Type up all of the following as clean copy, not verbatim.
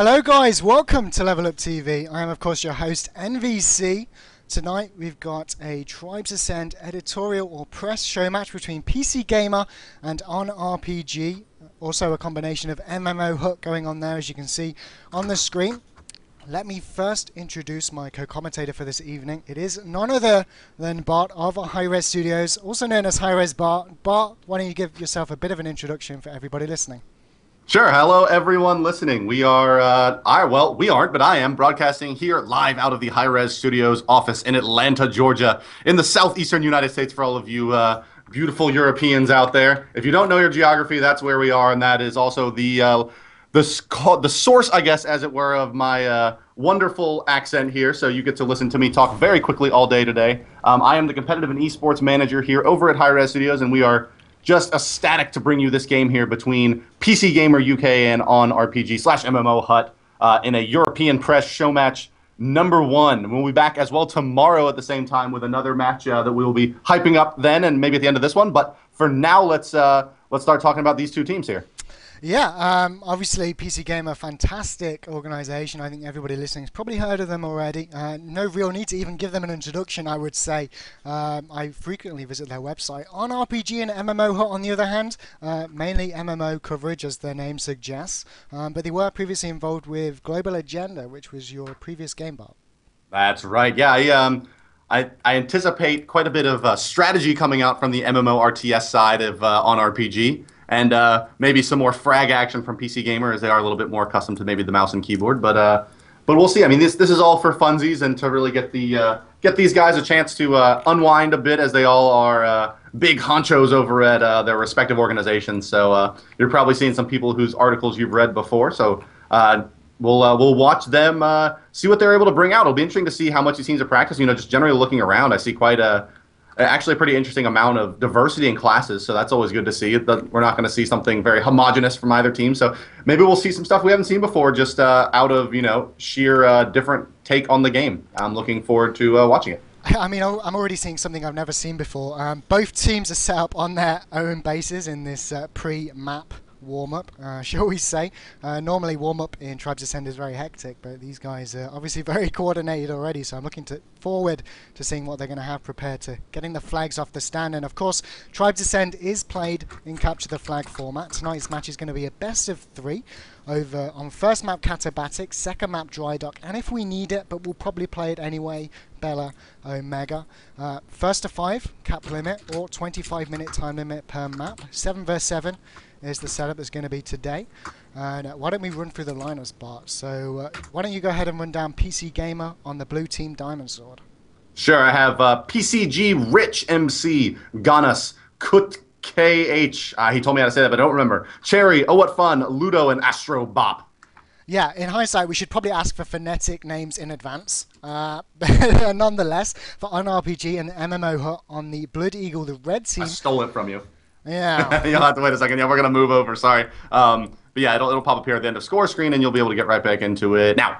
Hello guys, welcome to LevelUpTV. I am of course your host NVC. Tonight we've got a Tribes Ascend editorial or press show match between PC Gamer and OnRPG. Also a combination of MMOHut going on there, as you can see on the screen. Let me first introduce my co-commentator for this evening. It is none other than Bart of Hi-Res Studios, also known as Hi-Res Bart. Bart, why don't you give yourself a bit of an introduction for everybody listening? Sure. Hello, everyone listening. We are, we aren't, but I am broadcasting here live out of the Hi-Res Studios office in Atlanta, Georgia, in the southeastern United States for all of you beautiful Europeans out there. If you don't know your geography, that's where we are, and that is also the source, I guess, as it were, of my wonderful accent here, so you get to listen to me talk very quickly all day today. I am the competitive and esports manager here over at Hi-Res Studios, and we are just ecstatic to bring you this game here between PCGamerUK and OnRPG/MMOHut in a European press show match #1. We'll be back as well tomorrow at the same time with another match that we will be hyping up then and maybe at the end of this one. But for now, let's start talking about these two teams here. Yeah, obviously PC Gamer, fantastic organization. I think everybody listening has probably heard of them already. No real need to even give them an introduction, I would say. I frequently visit their website. OnRPG and MMOHut, on the other hand, mainly MMO coverage, as their name suggests. But they were previously involved with Global Agenda, which was your previous game, Bob. That's right. Yeah, I anticipate quite a bit of strategy coming out from the MMORTS side of OnRPG. And maybe some more frag action from PC Gamer, as they are a little bit more accustomed to maybe the mouse and keyboard. But we'll see. I mean, this is all for funsies and to really get these guys a chance to unwind a bit, as they all are big honchos over at their respective organizations. So you're probably seeing some people whose articles you've read before. So we'll watch them see what they're able to bring out. It'll be interesting to see how much he seems to practice. You know, just generally looking around, I see quite actually a pretty interesting amount of diversity in classes, so that's always good to see. We're not going to see something very homogenous from either team, so maybe we'll see some stuff we haven't seen before, just out of, sheer different take on the game. I'm looking forward to watching it. I mean, I'm already seeing something I've never seen before. Both teams are set up on their own bases in this pre-map warm-up, shall we say. Normally warm-up in Tribes Ascend is very hectic, but these guys are obviously very coordinated already, so I'm looking forward to seeing what they're going to have prepared, to getting the flags off the stand. And of course, Tribes Ascend is played in Capture the Flag format. Tonight's match is going to be a best of 3 over on first map Katabatic, second map Dry Dock, and if we need it, but we'll probably play it anyway, Bella Omega. First to 5 cap limit, or 25-minute time limit per map. 7 vs 7 is the setup that's going to be today. And why don't we run through the lineups, Bart? So why don't you go ahead and run down PC Gamer on the blue team Diamond Sword? Sure, I have PCG Rich MC, Ganas, Kut KH. He told me how to say that, but I don't remember. Cherry, Oh What Fun, Ludo, and Astro Bop. Yeah, in hindsight, we should probably ask for phonetic names in advance. Nonetheless, for OnRPG and MMOHut on the Blood Eagle, the red team. I stole it from you. Yeah. You'll have to wait a second. Yeah, we're going to move over. Sorry. But yeah, it'll pop up here at the end of score screen, and you'll be able to get right back into it now.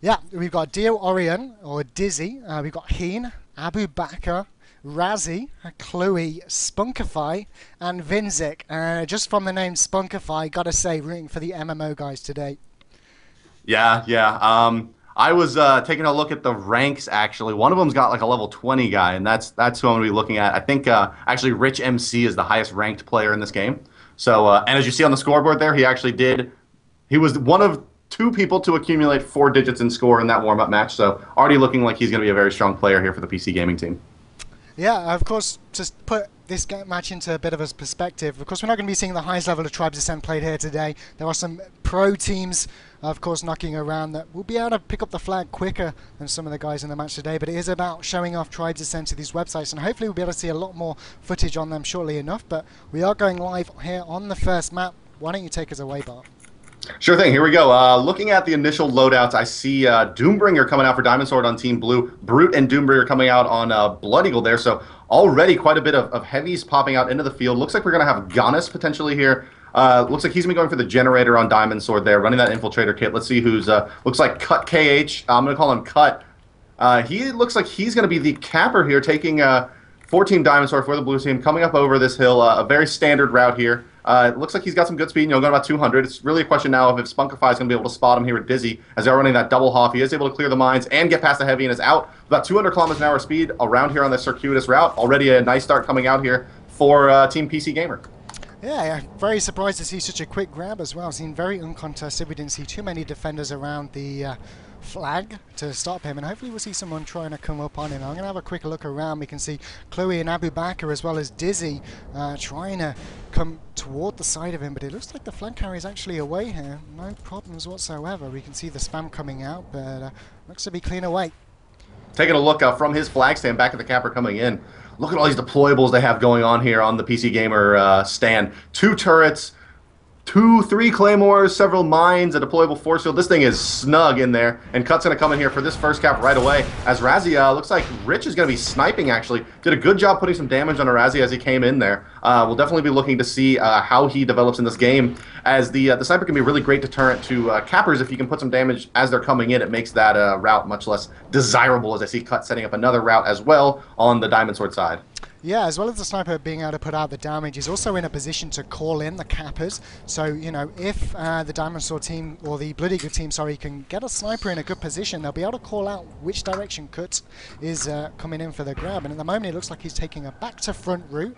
Yeah, we've got Dio Orion, or Dizzy. We've got Heen, Abu Bakr, Razzie, Chloe, Spunkify, and Vinzik. Just from the name Spunkify, gotta say, rooting for the MMO guys today. Yeah. I was taking a look at the ranks, actually. One of them's got like a level 20 guy, and that's who I'm going to be looking at. I think actually Rich MC is the highest ranked player in this game. So, and as you see on the scoreboard there, he was one of 2 people to accumulate 4 digits in score in that warm-up match. So already looking like he's going to be a very strong player here for the PC gaming team. Yeah, of course, just put this match into a bit of a perspective. Of course, we're not going to be seeing the highest level of Tribes Ascend played here today. There are some pro teams, of course, knocking around that will be able to pick up the flag quicker than some of the guys in the match today. But it is about showing off Tribes Ascend to these websites, and hopefully we'll be able to see a lot more footage on them shortly enough. But we are going live here on the first map. Why don't you take us away, Bart? Sure thing. Here we go. Looking at the initial loadouts, I see Doombringer coming out for Diamond Sword on Team Blue. Brute and Doombringer coming out on Blood Eagle there. So already quite a bit of heavies popping out into the field. Looks like we're going to have Ganas potentially here. Looks like he's going to be going for the Generator on Diamond Sword there, running that Infiltrator kit. Let's see who's... looks like Cut KH. I'm going to call him Cut. He looks like he's going to be the capper here, taking 14 Diamond Sword for the blue team, coming up over this hill. A very standard route here. It looks like he's got some good speed, going about 200. It's really a question now of if Spunkify is going to be able to spot him here with Dizzy as they're running that double hoff. He is able to clear the mines and get past the heavy and is out. About 200 kilometers an hour speed around here on this circuitous route. Already a nice start coming out here for Team PC Gamer. Yeah, very surprised to see such a quick grab as well. Seemed very uncontested. We didn't see too many defenders around the flag to stop him, and hopefully we'll see someone trying to come up on him. I'm going to have a quick look around. We can see Chloe and Abu Bakr as well as Dizzy trying to come toward the side of him, but it looks like the flag carrier is actually away here. No problems whatsoever. We can see the spam coming out, but looks to be clean away. Taking a look from his flag stand back at the capper coming in. Look at all these deployables they have going on here on the PC Gamer stand. 2 turrets, 3 claymores, several mines, a deployable force field. This thing is snug in there, and Cut's going to come in here for this first cap right away. As Razzie, looks like Rich is going to be sniping, actually. Did a good job putting some damage on Razzie as he came in there. We'll definitely be looking to see how he develops in this game, as the sniper can be a really great deterrent to cappers. If you can put some damage as they're coming in, it makes that route much less desirable, as I see Cut setting up another route as well on the Diamond Sword side. Yeah, as well as the sniper being able to put out the damage, he's also in a position to call in the cappers. So, if the Diamond Sword team, or the Blood Eagle team, sorry, can get a sniper in a good position, they'll be able to call out which direction Kut is coming in for the grab. And at the moment, it looks like he's taking a back-to-front route.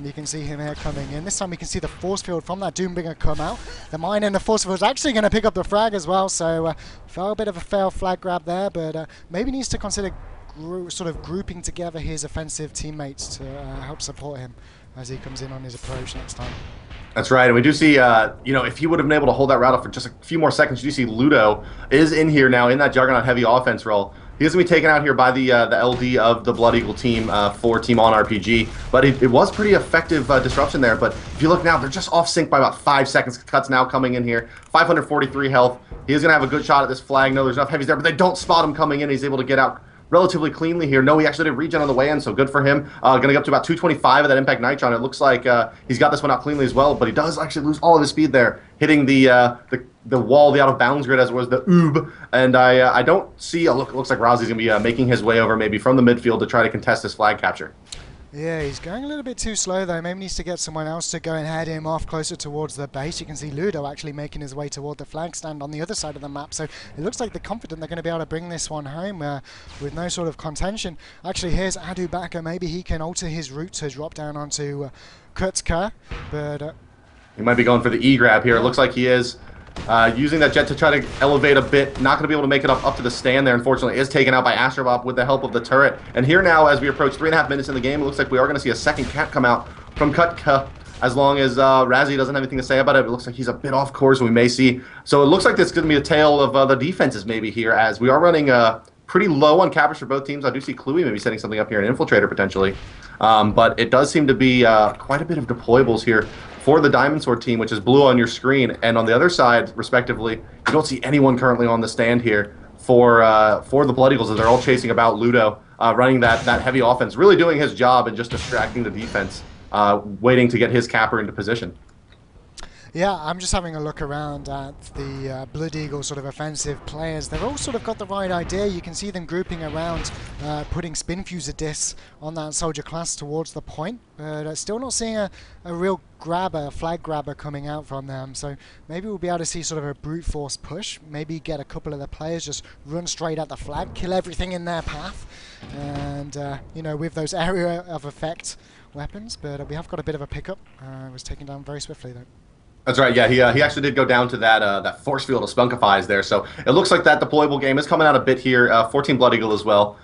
You can see him here coming in. This time we can see the force field from that Doombringer come out. The mine and the force field is actually going to pick up the frag as well, so felt a bit of a failed flag grab there, but maybe needs to consider sort of grouping together his offensive teammates to help support him as he comes in on his approach next time. That's right, and we do see, if he would have been able to hold that route up for just a few more seconds, you do see Ludo is in here now in that Juggernaut heavy offense role. He's going to be taken out here by the LD of the Blood Eagle team for Team OnRPG, but it was pretty effective disruption there. But if you look now, they're just off sync by about 5 seconds. Cut's now coming in here, 543 health. He's going to have a good shot at this flag. No, there's enough heavies there, but they don't spot him coming in. He's able to get out relatively cleanly here. No, he actually did regen on the way in, so good for him. Going to get up to about 225 of that Impact Nitron. It looks like he's got this one out cleanly as well, but he does actually lose all of his speed there, hitting the wall, the out-of-bounds grid, as it was the oob. And I don't see, looks like Rousey's going to be making his way over maybe from the midfield to try to contest this flag capture. Yeah, he's going a little bit too slow though. Maybe needs to get someone else to go and head him off closer towards the base. You can see Ludo actually making his way toward the flag stand on the other side of the map. So it looks like they're confident they're going to be able to bring this one home with no sort of contention. Actually, here's Adu Baka. Maybe he can alter his route to drop down onto Kurtzka, but he might be going for the E-grab here. It looks like he is. Using that jet to try to elevate a bit. Not going to be able to make it up to the stand there, unfortunately. Is taken out by Astrobop with the help of the turret. And here now, as we approach 3.5 minutes in the game, it looks like we are going to see a second cap come out from Kutka. As long as Razzie doesn't have anything to say about it, it looks like he's a bit off course, we may see. So it looks like this is going to be a tale of the defenses maybe here, as we are running pretty low on cappers for both teams. I do see Cluey maybe setting something up here, an Infiltrator potentially. But it does seem to be quite a bit of deployables here for the Diamond Sword team, which is blue on your screen, and on the other side, respectively, you don't see anyone currently on the stand here for the Blood Eagles, as they're all chasing about Ludo, running that heavy offense, really doing his job and just distracting the defense, waiting to get his capper into position. Yeah, I'm just having a look around at the Blood Eagle sort of offensive players. They've all sort of got the right idea. You can see them grouping around, putting spin fuser discs on that soldier class towards the point, but still not seeing a real grabber, flag grabber coming out from them. So maybe we'll be able to see sort of a brute force push, maybe get a couple of the players just run straight at the flag, kill everything in their path, and with those area of effect weapons. But we have got a bit of a pickup. Was taken down very swiftly though. That's right, yeah, he actually did go down to that force field of Spunkifies there, so it looks like that deployable game is coming out a bit here. 14 Blood Eagle as well.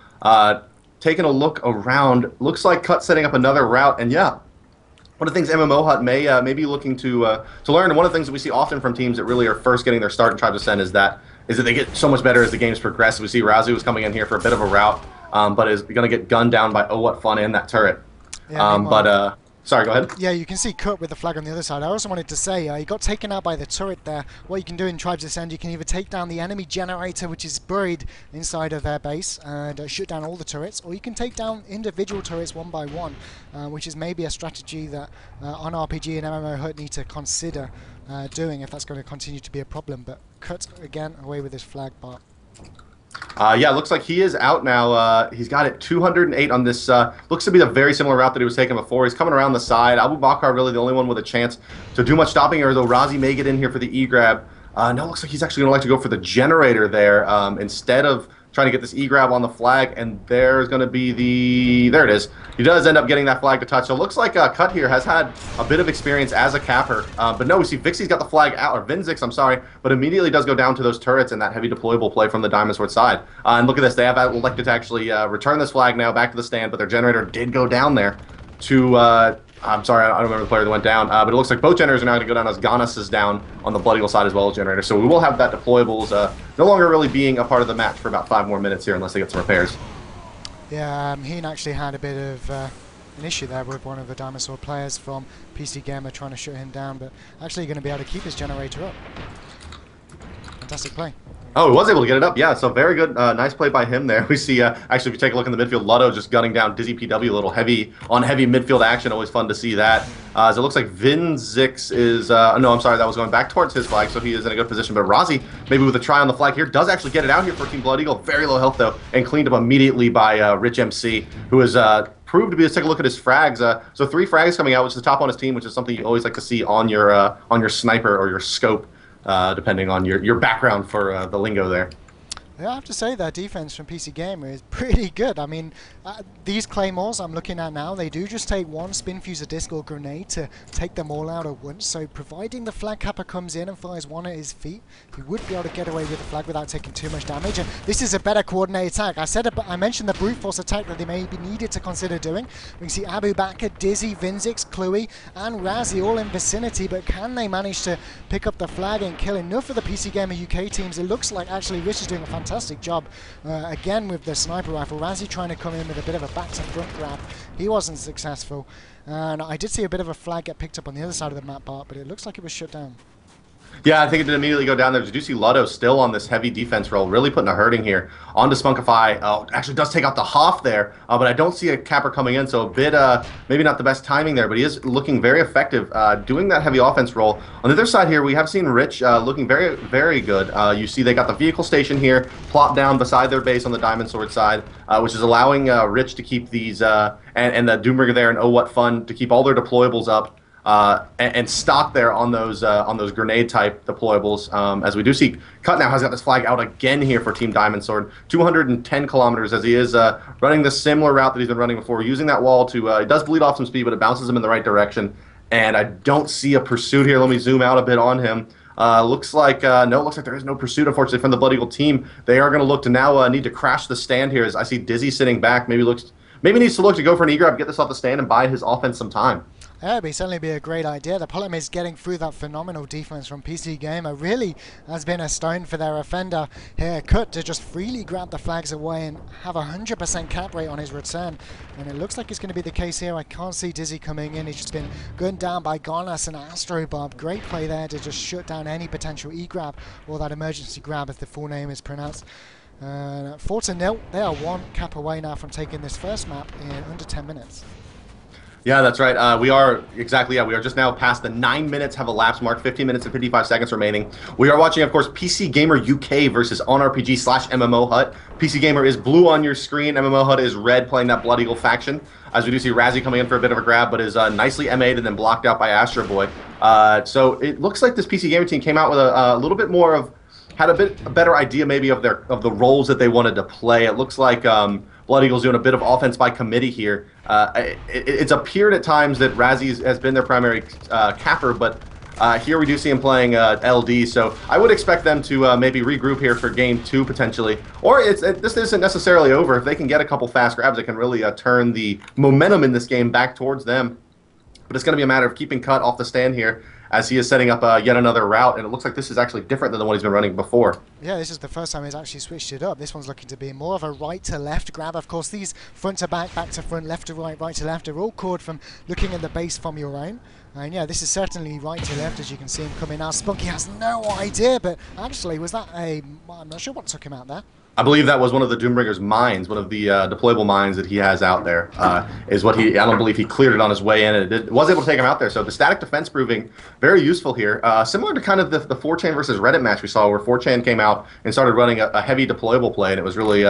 Taking a look around, looks like Cut setting up another route, and yeah, one of the things MMOHut may be looking to learn, and one of the things that we see often from teams that really are first getting their start in Tribes Ascend is that they get so much better as the games progress. We see Razu was coming in here for a bit of a route, but is going to get gunned down by Oh What Fun and that turret. Yeah, sorry, go ahead. Yeah, you can see Cut with the flag on the other side. I also wanted to say, he got taken out by the turret there. What you can do in Tribes Ascend, you can either take down the enemy generator, which is buried inside of their base, and shoot down all the turrets, or you can take down individual turrets one by one, which is maybe a strategy that OnRPG and MMOHut need to consider doing if that's going to continue to be a problem. But Cut, again, away with his flag bar. Yeah, looks like he is out now. He's got it 208 on this. Looks to be a very similar route that he was taking before. He's coming around the side. Abu Bakr really the only one with a chance to do much stopping here, though Razi may get in here for the E-grab. No, looks like he's actually going to like to go for the generator there instead of trying to get this E-grab on the flag, and there's going to be the... There it is. He does end up getting that flag to touch. So it looks like Cut here has had a bit of experience as a capper. But no, we see Vixie's got the flag out, or Vinzix, I'm sorry, but immediately does go down to those turrets and that heavy deployable play from the Diamond Sword side. And look at this. They have elected to actually return this flag now back to the stand, but their generator did go down there to... I'm sorry, I don't remember the player that went down, but it looks like both generators are now going to go down as Ganas is down on the Blood Eagle side as well as generator. So we will have that deployables no longer really being a part of the match for about 5 more minutes here unless they get some repairs. Yeah, Heen actually had a bit of an issue there with one of the Diamond Sword players from PC Gamer trying to shut him down, but actually going to be able to keep his generator up. Fantastic play. Oh, he was able to get it up. Yeah, so very good. Nice play by him there. We see, actually, if you take a look in the midfield, Lotto just gunning down Dizzy PW, a little heavy midfield action. Always fun to see that. So it looks like Vinzix is, no, I'm sorry, that was going back towards his flag, so he is in a good position. But Razi, maybe with a try on the flag here, does actually get it out here for Team Blood Eagle. Very low health, though, and cleaned up immediately by Rich MC, who is proved to be, let's take a look at his frags. So 3 frags coming out, which is the top on his team, which is something you always like to see on your sniper or your scope, depending on your background for the lingo there. Yeah, I have to say their defense from PC Gamer is pretty good. I mean, these claymores I'm looking at now, they do just take 1 spin fuser disc or grenade to take them all out at once. So providing the flag capper comes in and fires 1 at his feet, he would be able to get away with the flag without taking too much damage. And this is a better coordinated attack. I mentioned the brute force attack that they maybe needed to consider doing. We can see Abu Bakr, Dizzy, Vinzix, Cluey, and Razi all in vicinity. But can they manage to pick up the flag and kill enough of the PC Gamer UK teams? It looks like actually Rich is doing a fantastic job again with the sniper rifle. Razi trying to come in with a bit of a back to front grab. He wasn't successful, and I did see a bit of a flag get picked up on the other side of the map part, but it looks like it was shut down. Yeah, I think it did immediately go down there. You do see Lotto still on this heavy defense roll, really putting a hurting here. On to Spunkify. Oh, actually does take out the Hoff there, but I don't see a capper coming in, so a bit, maybe not the best timing there, but he is looking very effective doing that heavy offense roll. On the other side here, we have seen Rich looking very, very good. You see they got the vehicle station here, plopped down beside their base on the Diamond Sword side, which is allowing Rich to keep these, and the Doombringer there and Oh What Fun to keep all their deployables up. And stock there on those grenade type deployables. As we do see, Cut now has got this flag out again here for Team Diamond Sword, 210 kilometers as he is running the similar route that he's been running before, using that wall to it does bleed off some speed, but it bounces him in the right direction. And I don't see a pursuit here. Let me zoom out a bit on him. Looks like looks like there is no pursuit, unfortunately, from the Blood Eagle team. They are going to look to now need to crash the stand here. As I see Dizzy sitting back, maybe needs to look to go for an E-grab, get this off the stand, and buy his offense some time. Yeah, it'd certainly be a great idea. The problem is getting through that phenomenal defense from PC Gamer really has been a stone for their offender here. Cut to just freely grab the flags away and have 100% cap rate on his return. And it looks like it's going to be the case here. I can't see Dizzy coming in. He's just been gunned down by Garnas and Astrobob. Great play there to just shut down any potential E-grab or that emergency grab as the full name is pronounced. 4-0. They are 1 cap away now from taking this first map in under 10 minutes. Yeah, that's right. We are just now past the 9 minutes have elapsed mark, 15 minutes and 55 seconds remaining. We are watching, of course, PC Gamer UK versus OnRPG / MMOHut. PC Gamer is blue on your screen. MMOHut is red, playing that Blood Eagle faction. As we do see Razi coming in for a bit of a grab, but is nicely MA'd and then blocked out by Astro Boy. So it looks like this PC Gamer team came out with a little bit more of, had a better idea maybe of the roles that they wanted to play. It looks like Blood Eagle's doing a bit of offense by committee here. It's appeared at times that Razi has been their primary capper, but here we do see him playing LD, so I would expect them to maybe regroup here for game 2 potentially. Or this isn't necessarily over. If they can get a couple fast grabs, it can really turn the momentum in this game back towards them. But it's going to be a matter of keeping Cut off the stand here, as he is setting up yet another route, and it looks like this is actually different than the one he's been running before. Yeah, this is the first time he's actually switched it up. This one's looking to be more of a right-to-left grab. Of course, these front-to-back, back-to-front, left-to-right, right-to-left are all called from looking at the base from your own. And yeah, this is certainly right-to-left, as you can see him coming out. Spunky has no idea, but actually, was that I'm not sure what took him out there. I believe that was one of the Doombringer's mines, one of the deployable mines that he has out there. Is what he? I don't believe he cleared it on his way in, and it was able to take him out there. So the static defense proving very useful here, similar to kind of the 4chan versus Reddit match we saw, where 4chan came out and started running a heavy deployable play, and it was really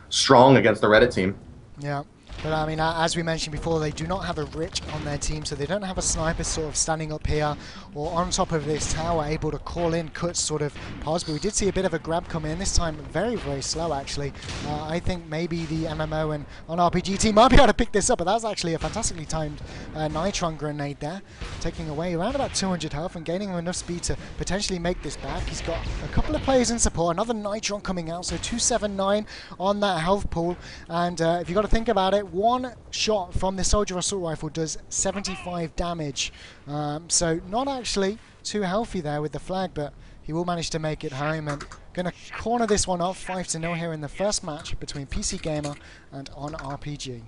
strong against the Reddit team. Yeah. But I mean, as we mentioned before, they do not have a Rich on their team, so they don't have a sniper sort of standing up here or on top of this tower able to call in cuts sort of pause. But we did see a bit of a grab come in, this time very, very slow actually. I think maybe the MMO and OnRPG team might be able to pick this up, but that's actually a fantastically timed Nitron grenade there, taking away around about 200 health and gaining him enough speed to potentially make this back. He's got a couple of players in support, another Nitron coming out, so 279 on that health pool. And if you've got to think about it, one shot from the Soldier Assault Rifle does 75 damage. So not actually too healthy there with the flag, but he will manage to make it home and going to corner this one off 5-0 here in the first match between PC Gamer and OnRPG.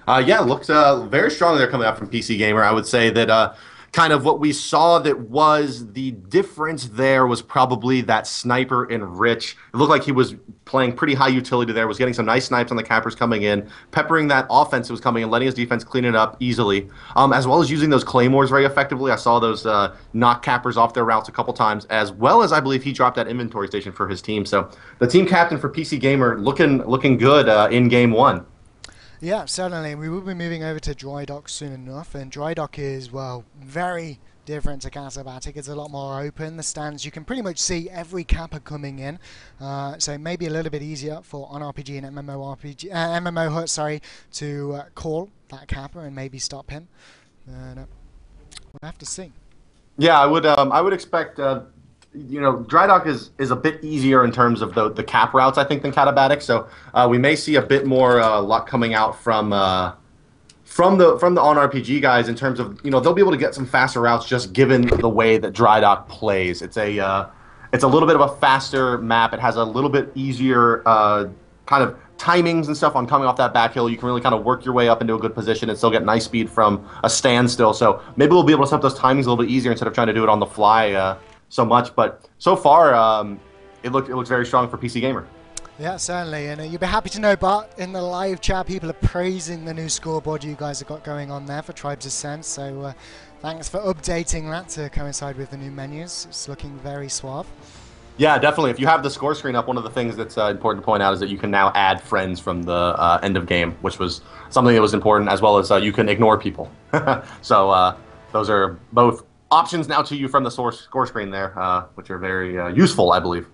Yeah, looked very strong there coming out from PC Gamer. I would say that kind of what we saw that was the difference there was probably that sniper in Rich. It looked like he was playing pretty high utility there, was getting some nice snipes on the cappers coming in, peppering that offense that was coming in, letting his defense clean it up easily, as well as using those claymores very effectively. I saw those knock cappers off their routes a couple times, as well as I believe he dropped that inventory station for his team. So the team captain for PC Gamer looking good in game one. Yeah, certainly. We will be moving over to Dry Dock soon enough, and Dry Dock is, well, very different to Casabatic. It's a lot more open. The stands, you can pretty much see every capper coming in, so maybe a little bit easier for OnRPG and MMOHut, sorry, to call that capper and maybe stop him. We'll have to see. Yeah, I would expect. Dry Dock is a bit easier in terms of the cap routes, I think, than Catabatic. So we may see a bit more luck coming out from the OnRPG guys in terms of they'll be able to get some faster routes just given the way that Dry Dock plays. It's a little bit of a faster map. It has a little bit easier kind of timings and stuff on coming off that back hill. You can really kind of work your way up into a good position and still get nice speed from a standstill. So maybe we'll be able to set those timings a little bit easier instead of trying to do it on the fly so much, but so far it looks very strong for PC Gamer. Yeah, certainly, and you'll be happy to know, Bart, in the live chat, people are praising the new scoreboard you guys have got going on there for Tribes Ascent, so thanks for updating that to coincide with the new menus. It's looking very suave. Yeah, definitely. If you have the score screen up, one of the things that's important to point out is that you can now add friends from the end of game, which was something that was important, as well as you can ignore people. So those are both options now to you from the score screen there, which are very useful, I believe.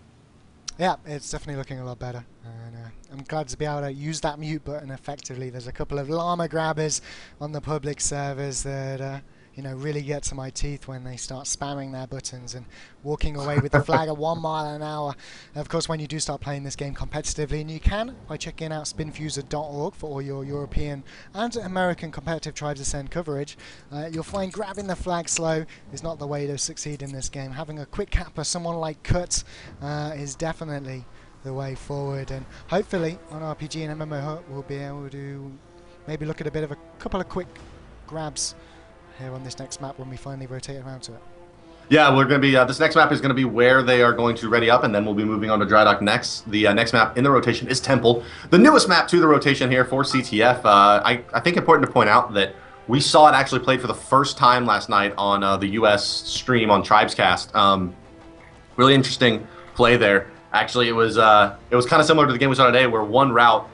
Yeah, it's definitely looking a lot better. And I'm glad to be able to use that mute button effectively. There's a couple of llama grabbers on the public servers that really get to my teeth when they start spamming their buttons and walking away with the flag at 1 mile an hour. And of course, when you do start playing this game competitively, and you can by checking out spinfuser.org for all your European and American competitive Tribes Ascend coverage, you'll find grabbing the flag slow is not the way to succeed in this game. Having a quick capper, someone like Cut, is definitely the way forward, and hopefully OnRPG and MMOHut will be able to maybe look at a bit of a couple of quick grabs here on this next map when we finally rotate around to it. Yeah, we're going to be this next map is going to be where they are going to ready up, and then we'll be moving on to Dry Dock next. The next map in the rotation is Temple, the newest map to the rotation here for CTF. I think important to point out that we saw it actually played for the first time last night on the US stream on Tribescast. Really interesting play there. Actually, it was kind of similar to the game we saw today, where one route.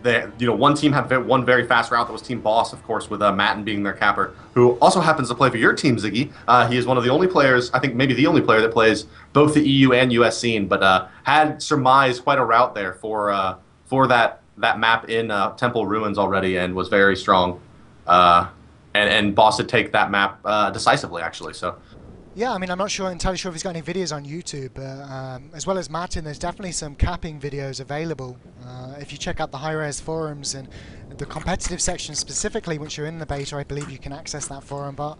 One team had one very fast route that was Team Boss, of course, with Matten being their capper, who also happens to play for your team, Ziggy. He is one of the only players, I think maybe the only player that plays both the EU and US scene, but had surmised quite a route there for that map in Temple Ruins already, and was very strong. And Boss did take that map decisively, actually. So. Yeah, I mean, I'm not entirely sure if he's got any videos on YouTube, but as well as Martin, there's definitely some capping videos available. If you check out the high-res forums and the competitive section specifically, once you're in the beta, I believe you can access that forum, but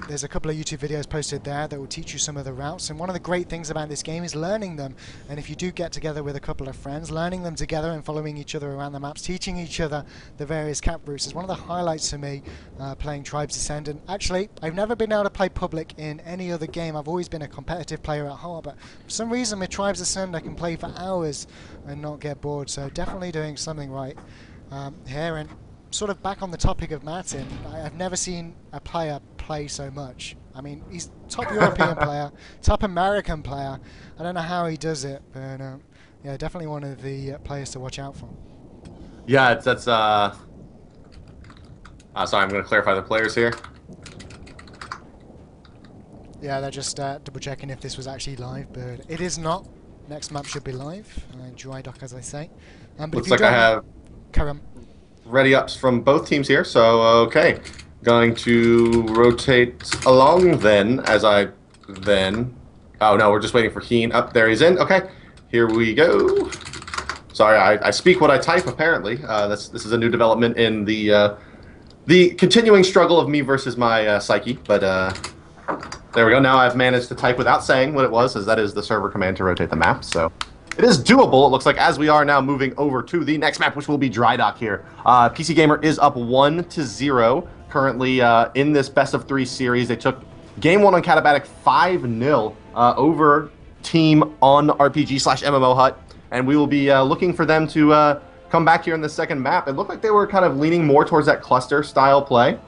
there's a couple of YouTube videos posted there that will teach you some of the routes. And one of the great things about this game is learning them. And if you do get together with a couple of friends, learning them together and following each other around the maps, teaching each other the various cap routes is one of the highlights for me playing Tribes Ascendant. Actually, I've never been able to play public in any other game. I've always been a competitive player at heart, but for some reason with Tribes Ascendant I can play for hours and not get bored, so definitely doing something right here. And sort of back on the topic of Martin, I've never seen a player play so much. I mean, he's top European player, top American player. I don't know how he does it, but yeah, definitely one of the players to watch out for. Yeah, that's sorry, I'm going to clarify the players here. Yeah, they're just double checking if this was actually live, but it is not. Next map should be live. Dry dock, as I say. But Looks like I have ready ups from both teams here, so okay. Going to rotate along then, as I then... Oh no, we're just waiting for Heen. Up there, he's in. Okay, here we go. Sorry, I speak what I type, apparently. This is a new development in the continuing struggle of me versus my psyche, but there we go. Now I've managed to type without saying what it was, as that is the server command to rotate the map, so it is doable, it looks like, as we are now moving over to the next map, which will be Dry Dock here. PC Gamer is up 1-0 currently in this best-of-3 series. They took Game 1 on Katabatic 5-0 over Team OnRPG/MMOHut, and we will be looking for them to come back here in the second map. It looked like they were kind of leaning more towards that cluster-style play.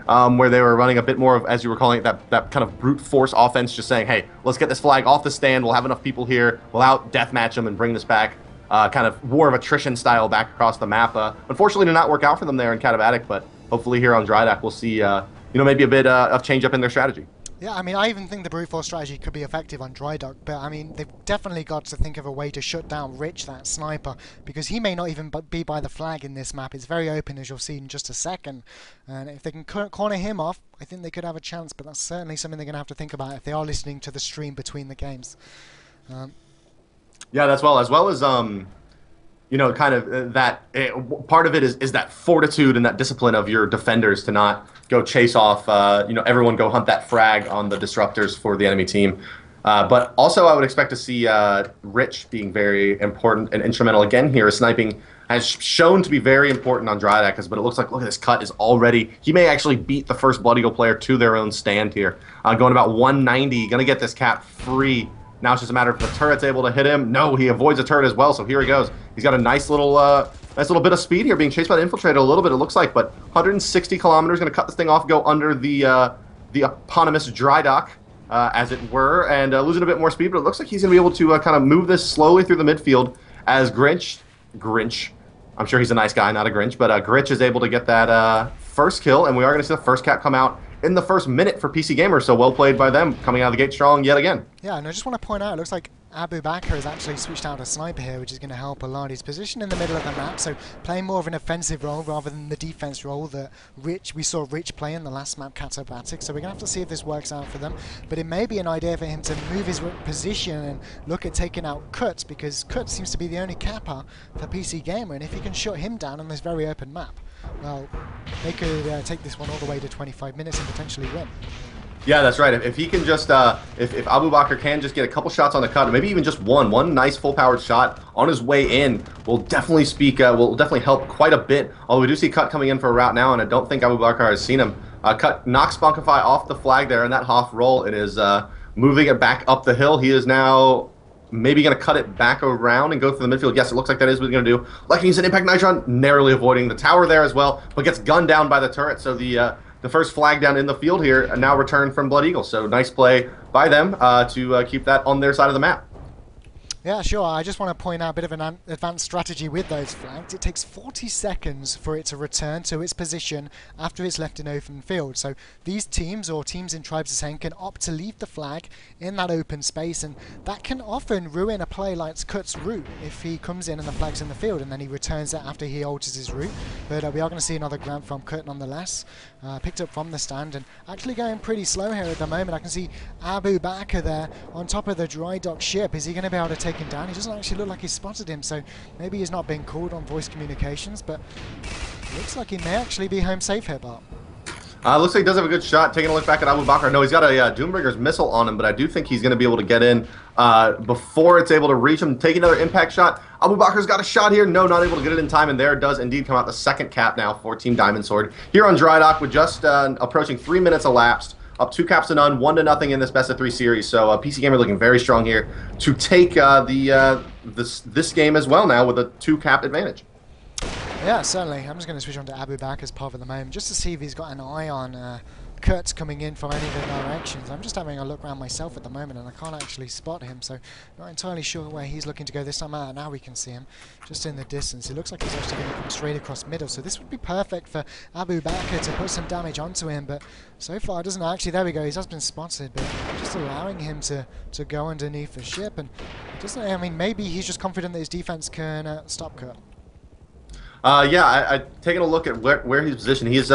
Where they were running a bit more of, as you were calling it, that kind of brute force offense, just saying, hey, let's get this flag off the stand, we'll have enough people here, we'll out deathmatch them and bring this back, kind of war of attrition style back across the map. Unfortunately, did not work out for them there in Katabatic, but hopefully here on Dry Dock we'll see, maybe a bit of change up in their strategy. Yeah, I mean, I even think the brute force strategy could be effective on Dry Dock, but I mean, they've definitely got to think of a way to shut down Rich, that sniper, because he may not even be by the flag in this map. It's very open, as you'll see in just a second, and if they can corner him off, I think they could have a chance, but that's certainly something they're going to have to think about if they are listening to the stream between the games. Yeah, as well as kind of part of it is that fortitude and that discipline of your defenders to not go chase off, everyone go hunt that frag on the disruptors for the enemy team. But also I would expect to see Rich being very important and instrumental again here. Sniping has shown to be very important on Dry Dock, but it looks like, look at this cut is already, he may actually beat the first Blood Eagle player to their own stand here. Going about 190, going to get this cap free. Now it's just a matter of if the turret's able to hit him. No, he avoids a turret as well, so here he goes. He's got a nice little bit of speed here, being chased by the Infiltrator a little bit, it looks like, but 160 kilometers, going to cut this thing off, go under the eponymous Dry Dock, as it were, and losing a bit more speed, but it looks like he's going to be able to kind of move this slowly through the midfield as Grinch, I'm sure he's a nice guy, not a Grinch, but Grinch is able to get that first kill, and we are going to see the first cap come out in the first minute for PC Gamer, so well played by them, coming out of the gate strong yet again. Yeah, and I just want to point out, it looks like Abu Bakr has actually switched out a sniper here, which is going to help a lot. He's positioned in the middle of the map, so playing more of an offensive role rather than the defense role that we saw Rich play in the last map, Katabatic. So we're going to have to see if this works out for them. But it may be an idea for him to move his position and look at taking out Kut, because Kut seems to be the only capper for PC Gamer, and if he can shut him down on this very open map, well, they could take this one all the way to 25 minutes and potentially win. Yeah, that's right. If he can just, if Abu Bakr can just get a couple shots on the cut, or maybe even just one nice full-powered shot on his way in, will definitely will definitely help quite a bit. Although we do see Cut coming in for a route now, and I don't think Abu Bakr has seen him. Cut knocks Spunkify off the flag there in that half roll. It is moving it back up the hill. He is now maybe going to cut it back around and go through the midfield. Yes, it looks like that is what he's going to do. Like he's an Impact Nitron, narrowly avoiding the tower there as well, but gets gunned down by the turret. So the first flag down in the field here now returned from Blood Eagle. So nice play by them to keep that on their side of the map. Yeah, sure. I just want to point out a bit of an advanced strategy with those flags. It takes 40 seconds for it to return to its position after it's left in open field. So these teams, or teams in Tribes Ascent, can opt to leave the flag in that open space, and that can often ruin a play like Kut's route if he comes in and the flag's in the field and then he returns it after he alters his route. But we are going to see another grab from Kut nonetheless, picked up from the stand, and actually going pretty slow here at the moment. I can see Abu Bakr there on top of the Dry Dock ship. Is he going to be able to take taken down. He doesn't actually look like he's spotted him, so maybe he's not been called on voice communications, but looks like he may actually be home safe here, Bart. Looks like he does have a good shot. Taking a look back at Abu Bakr. No, he's got a Doombringer's missile on him, but I do think he's going to be able to get in before it's able to reach him. Take another impact shot. Abu Bakr's got a shot here. No, not able to get it in time, and there does indeed come out the second cap now for Team Diamond Sword. Here on Dry Dock with just approaching 3 minutes elapsed. Up 2 caps to none, 1-0 in this best-of-3 series. So PC Gamer looking very strong here to take this game as well now with a 2-cap advantage. Yeah, certainly. I'm just going to switch on to Abu Bakr's pub at the moment, just to see if he's got an eye on Kurtz coming in from any of the directions. I'm just having a look around myself at the moment, and I can't actually spot him, so not entirely sure where he's looking to go this time out. Now we can see him just in the distance. It looks like he's actually going to come straight across middle, so this would be perfect for Abu Bakr to put some damage onto him, but so far it doesn't actually. There we go, he has been spotted, but just allowing him to go underneath the ship, and it doesn't. I mean, maybe he's just confident that his defense can stop Kurt. Yeah, I taking a look at where he's positioned. He's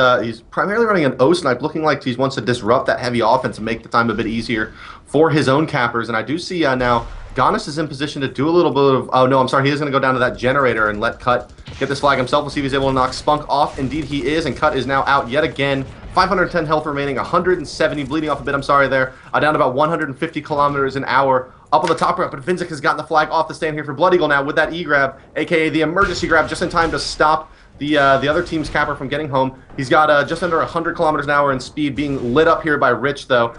primarily running an O snipe, looking like he wants to disrupt that heavy offense and make the time a bit easier for his own cappers. And I do see now Ganis is in position to do a little bit of. Oh no, I'm sorry. He is going to go down to that generator and let Cut get this flag himself. We'll see if he's able to knock Spunk off. Indeed, he is, and Cut is now out yet again. 510 health remaining, 170 bleeding off a bit. I'm sorry there. Down to about 150 kilometers an hour. Up on the top ramp, but Vinzik has gotten the flag off the stand here for Blood Eagle now with that E-grab, aka the emergency grab, just in time to stop the other team's capper from getting home. He's got just under 100 kilometers an hour in speed, being lit up here by Rich, though.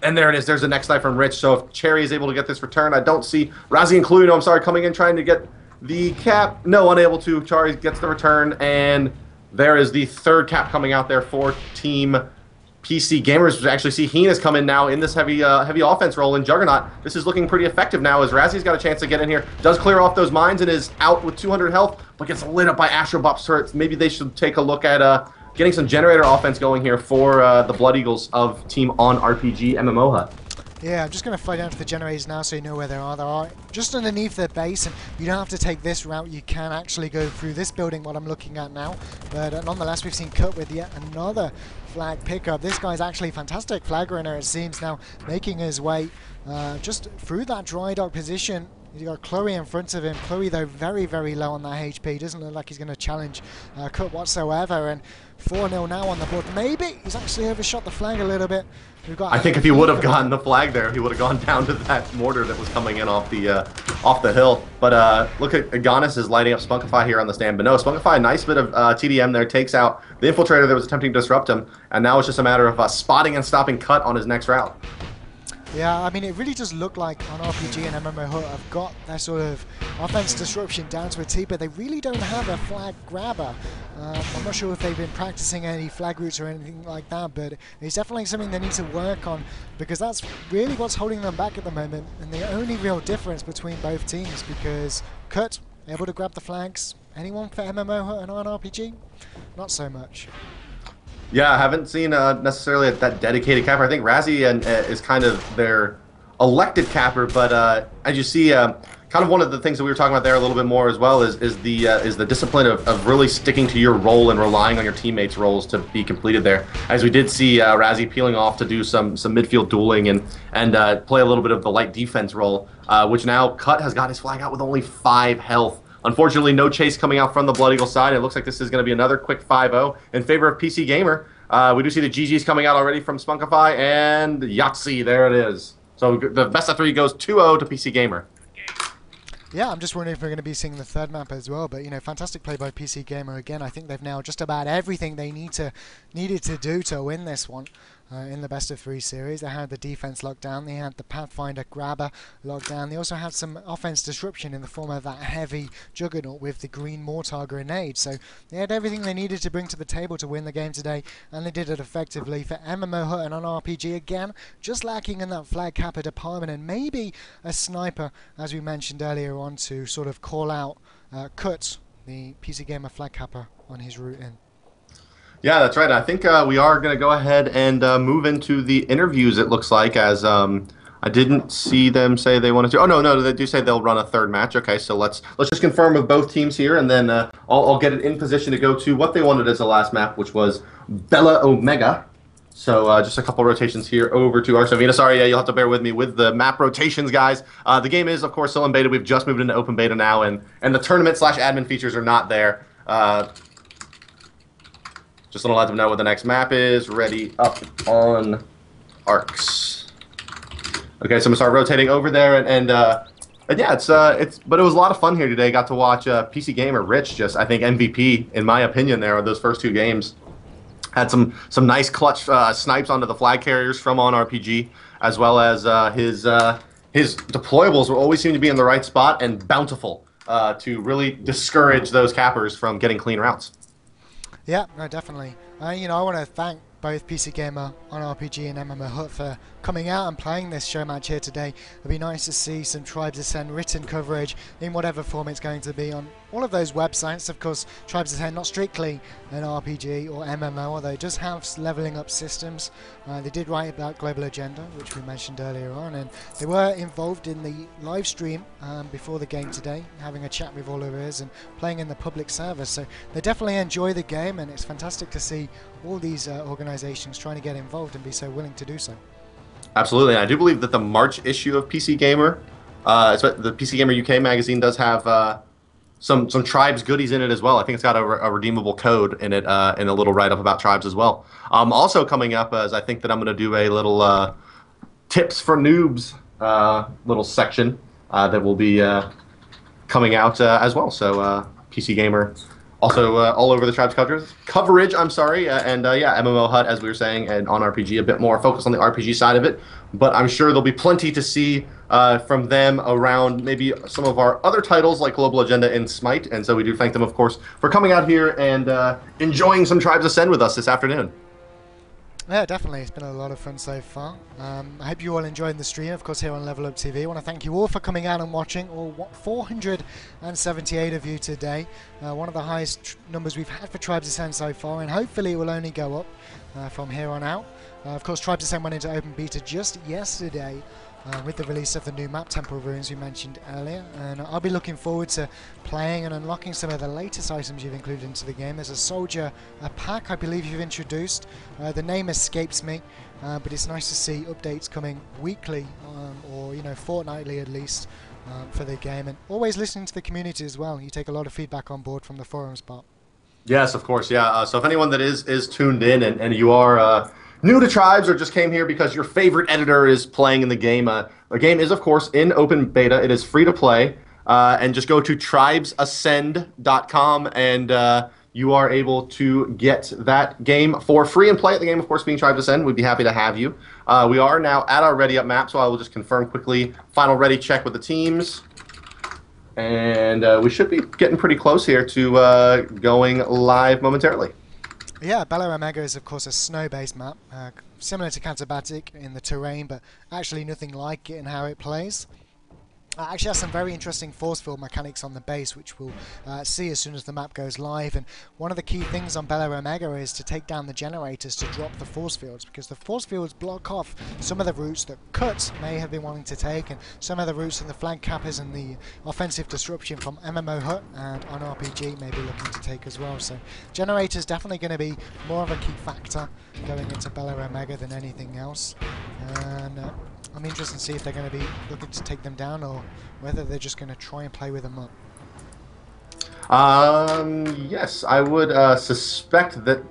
And there it is. There's the next knife from Rich. So if Cherry is able to get this return, I don't see Razi and Cluno, I'm sorry, coming in trying to get the cap. No, unable to. Cherry gets the return, and there is the third cap coming out there for Team PC Gamers. Actually see Heen has come in now in this heavy offense role in Juggernaut. This is looking pretty effective now as Razi's got a chance to get in here. Does clear off those mines and is out with 200 health, but gets lit up by Astrobop's turrets. Maybe they should take a look at getting some generator offense going here for the Blood Eagles of Team OnRPG MMOHut. Yeah, I'm just going to fly down to the generators now so you know where they are. They are just underneath their base, and you don't have to take this route. You can actually go through this building, what I'm looking at now. But nonetheless, we've seen Cut with yet another flag pickup. This guy's actually a fantastic flag runner, it seems, now making his way just through that dry dock position. He's got Chloe in front of him. Chloe, though, very, very low on that HP. Doesn't look like he's going to challenge Cut whatsoever. And 4-0 now on the board. Maybe he's actually overshot the flag a little bit. I think if he would have gotten the flag there, he would have gone down to that mortar that was coming in off the hill. But look at Ganis is lighting up Spunkify here on the stand. But no, Spunkify, a nice bit of TDM there, takes out the infiltrator that was attempting to disrupt him. And now it's just a matter of spotting and stopping Cut on his next route. Yeah, I mean, it really does look like OnRPG and MMOHut have got their sort of offense disruption down to a T, but they really don't have a flag grabber. I'm not sure if they've been practicing any flag routes or anything like that, but it's definitely something they need to work on, because that's really what's holding them back at the moment, and the only real difference between both teams, because Kurt, able to grab the flags. Anyone for MMOHut and OnRPG? Not so much. Yeah, I haven't seen necessarily that dedicated capper. I think Razi is kind of their elected capper, but as you see, kind of one of the things that we were talking about there a little bit more as well is the discipline of really sticking to your role and relying on your teammates' roles to be completed there. As we did see Razi peeling off to do some midfield dueling and play a little bit of the light defense role, which now Cut has got his flag out with only 5 health. Unfortunately, no chase coming out from the Blood Eagle side. It looks like this is going to be another quick 5-0 in favor of PC Gamer. We do see the GGs coming out already from Spunkify, and Yahtzee, there it is. So the best of 3 goes 2-0 to PC Gamer. Yeah, I'm just wondering if we're going to be seeing the third map as well. But, you know, fantastic play by PC Gamer again. I think they've now just about everything they needed to do to win this one. In the best of 3 series, they had the defense locked down, they had the Pathfinder grabber locked down, they also had some offense disruption in the form of that heavy juggernaut with the green mortar grenade. So they had everything they needed to bring to the table to win the game today, and they did it effectively. For MMOHut and OnRPG, again, just lacking in that flag capper department, and maybe a sniper, as we mentioned earlier on, to sort of call out Kut, the PC Gamer flag capper, on his route in. Yeah, that's right. I think we are going to go ahead and move into the interviews, it looks like, as I didn't see them say they wanted to. Oh, no, they do say they'll run a third match. Okay, so let's just confirm with both teams here, and then I'll get it in position to go to what they wanted as the last map, which was Bella Omega. So just a couple rotations here over to Arsenavina. Sorry, yeah, you'll have to bear with me with the map rotations, guys. The game is, of course, still in beta. We've just moved into open beta now, and the tournament/admin features are not there. Just want to let them know what the next map is. Ready up on ARCs. Okay, so I'm gonna start rotating over there, and yeah, but it was a lot of fun here today. Got to watch PC Gamer Rich, just I think MVP in my opinion there on those first two games. Had some nice clutch snipes onto the flag carriers from OnRPG, as well as his deployables will always seem to be in the right spot and bountiful to really discourage those cappers from getting clean routes. Yeah, no, definitely. You know, I want to thank both PC Gamer OnRPG and MMOHut for coming out and playing this show match here today. It'd be nice to see some Tribes Ascend written coverage in whatever form it's going to be on all of those websites. Of course, Tribes Ascend not strictly an RPG or MMO, although it does have leveling up systems. They did write about Global Agenda, which we mentioned earlier on, and they were involved in the live stream before the game today, having a chat with all of us and playing in the public server. So they definitely enjoy the game, and it's fantastic to see all these organizations trying to get involved and be so willing to do so. Absolutely, and I do believe that the March issue of PC Gamer, the PC Gamer UK magazine, does have some Tribes goodies in it as well. I think it's got a redeemable code in it, and a little write-up about Tribes as well. Also coming up is I think that I'm going to do a little tips for noobs little section that will be coming out as well. So PC Gamer. Also, all over the Tribes coverage, I'm sorry, and yeah, MMOHut, as we were saying, and OnRPG, a bit more focused on the RPG side of it, but I'm sure there'll be plenty to see from them around maybe some of our other titles like Global Agenda and Smite, and so we do thank them, of course, for coming out here and enjoying some Tribes Ascend with us this afternoon. Yeah, definitely. It's been a lot of fun so far. I hope you all enjoyed the stream, of course, here on LevelUpTV. I want to thank you all for coming out and watching, all 478 of you today. One of the highest numbers we've had for Tribes Ascend so far, and hopefully it will only go up from here on out. Of course, Tribes Ascend went into open beta just yesterday, with the release of the new map, Temple Ruins, we mentioned earlier, and I'll be looking forward to playing and unlocking some of the latest items you've included into the game. There's a soldier, a pack I believe you've introduced. The name escapes me, but it's nice to see updates coming weekly, or fortnightly at least, for the game, and always listening to the community as well. You take a lot of feedback on board from the forums, Bob. Yes, of course, yeah. So if anyone that is tuned in and you are new to Tribes or just came here because your favorite editor is playing in the game, the game is, of course, in open beta. It is free to play, and just go to tribesascend.com and you are able to get that game for free and play it. The game, of course, being Tribes Ascend. We'd be happy to have you. We are now at our Ready Up map, so I will just confirm quickly. Final ready check with the teams. And we should be getting pretty close here to going live momentarily. Yeah, Bella Omega is of course a snow-based map, similar to Cantabatic in the terrain, but actually nothing like it in how it plays. Actually has some very interesting force field mechanics on the base, which we'll see as soon as the map goes live. And one of the key things on Bella Omega is to take down the generators to drop the force fields, because the force fields block off some of the routes that Cut may have been wanting to take, and some of the routes in the flank cappers and the offensive disruption from MMOHut and OnRPG may be looking to take as well. So generators definitely going to be more of a key factor going into Bella Omega than anything else. And I'm interested to see if they're going to be looking to take them down or whether they're just going to try and play with them up. Yes, I would suspect that,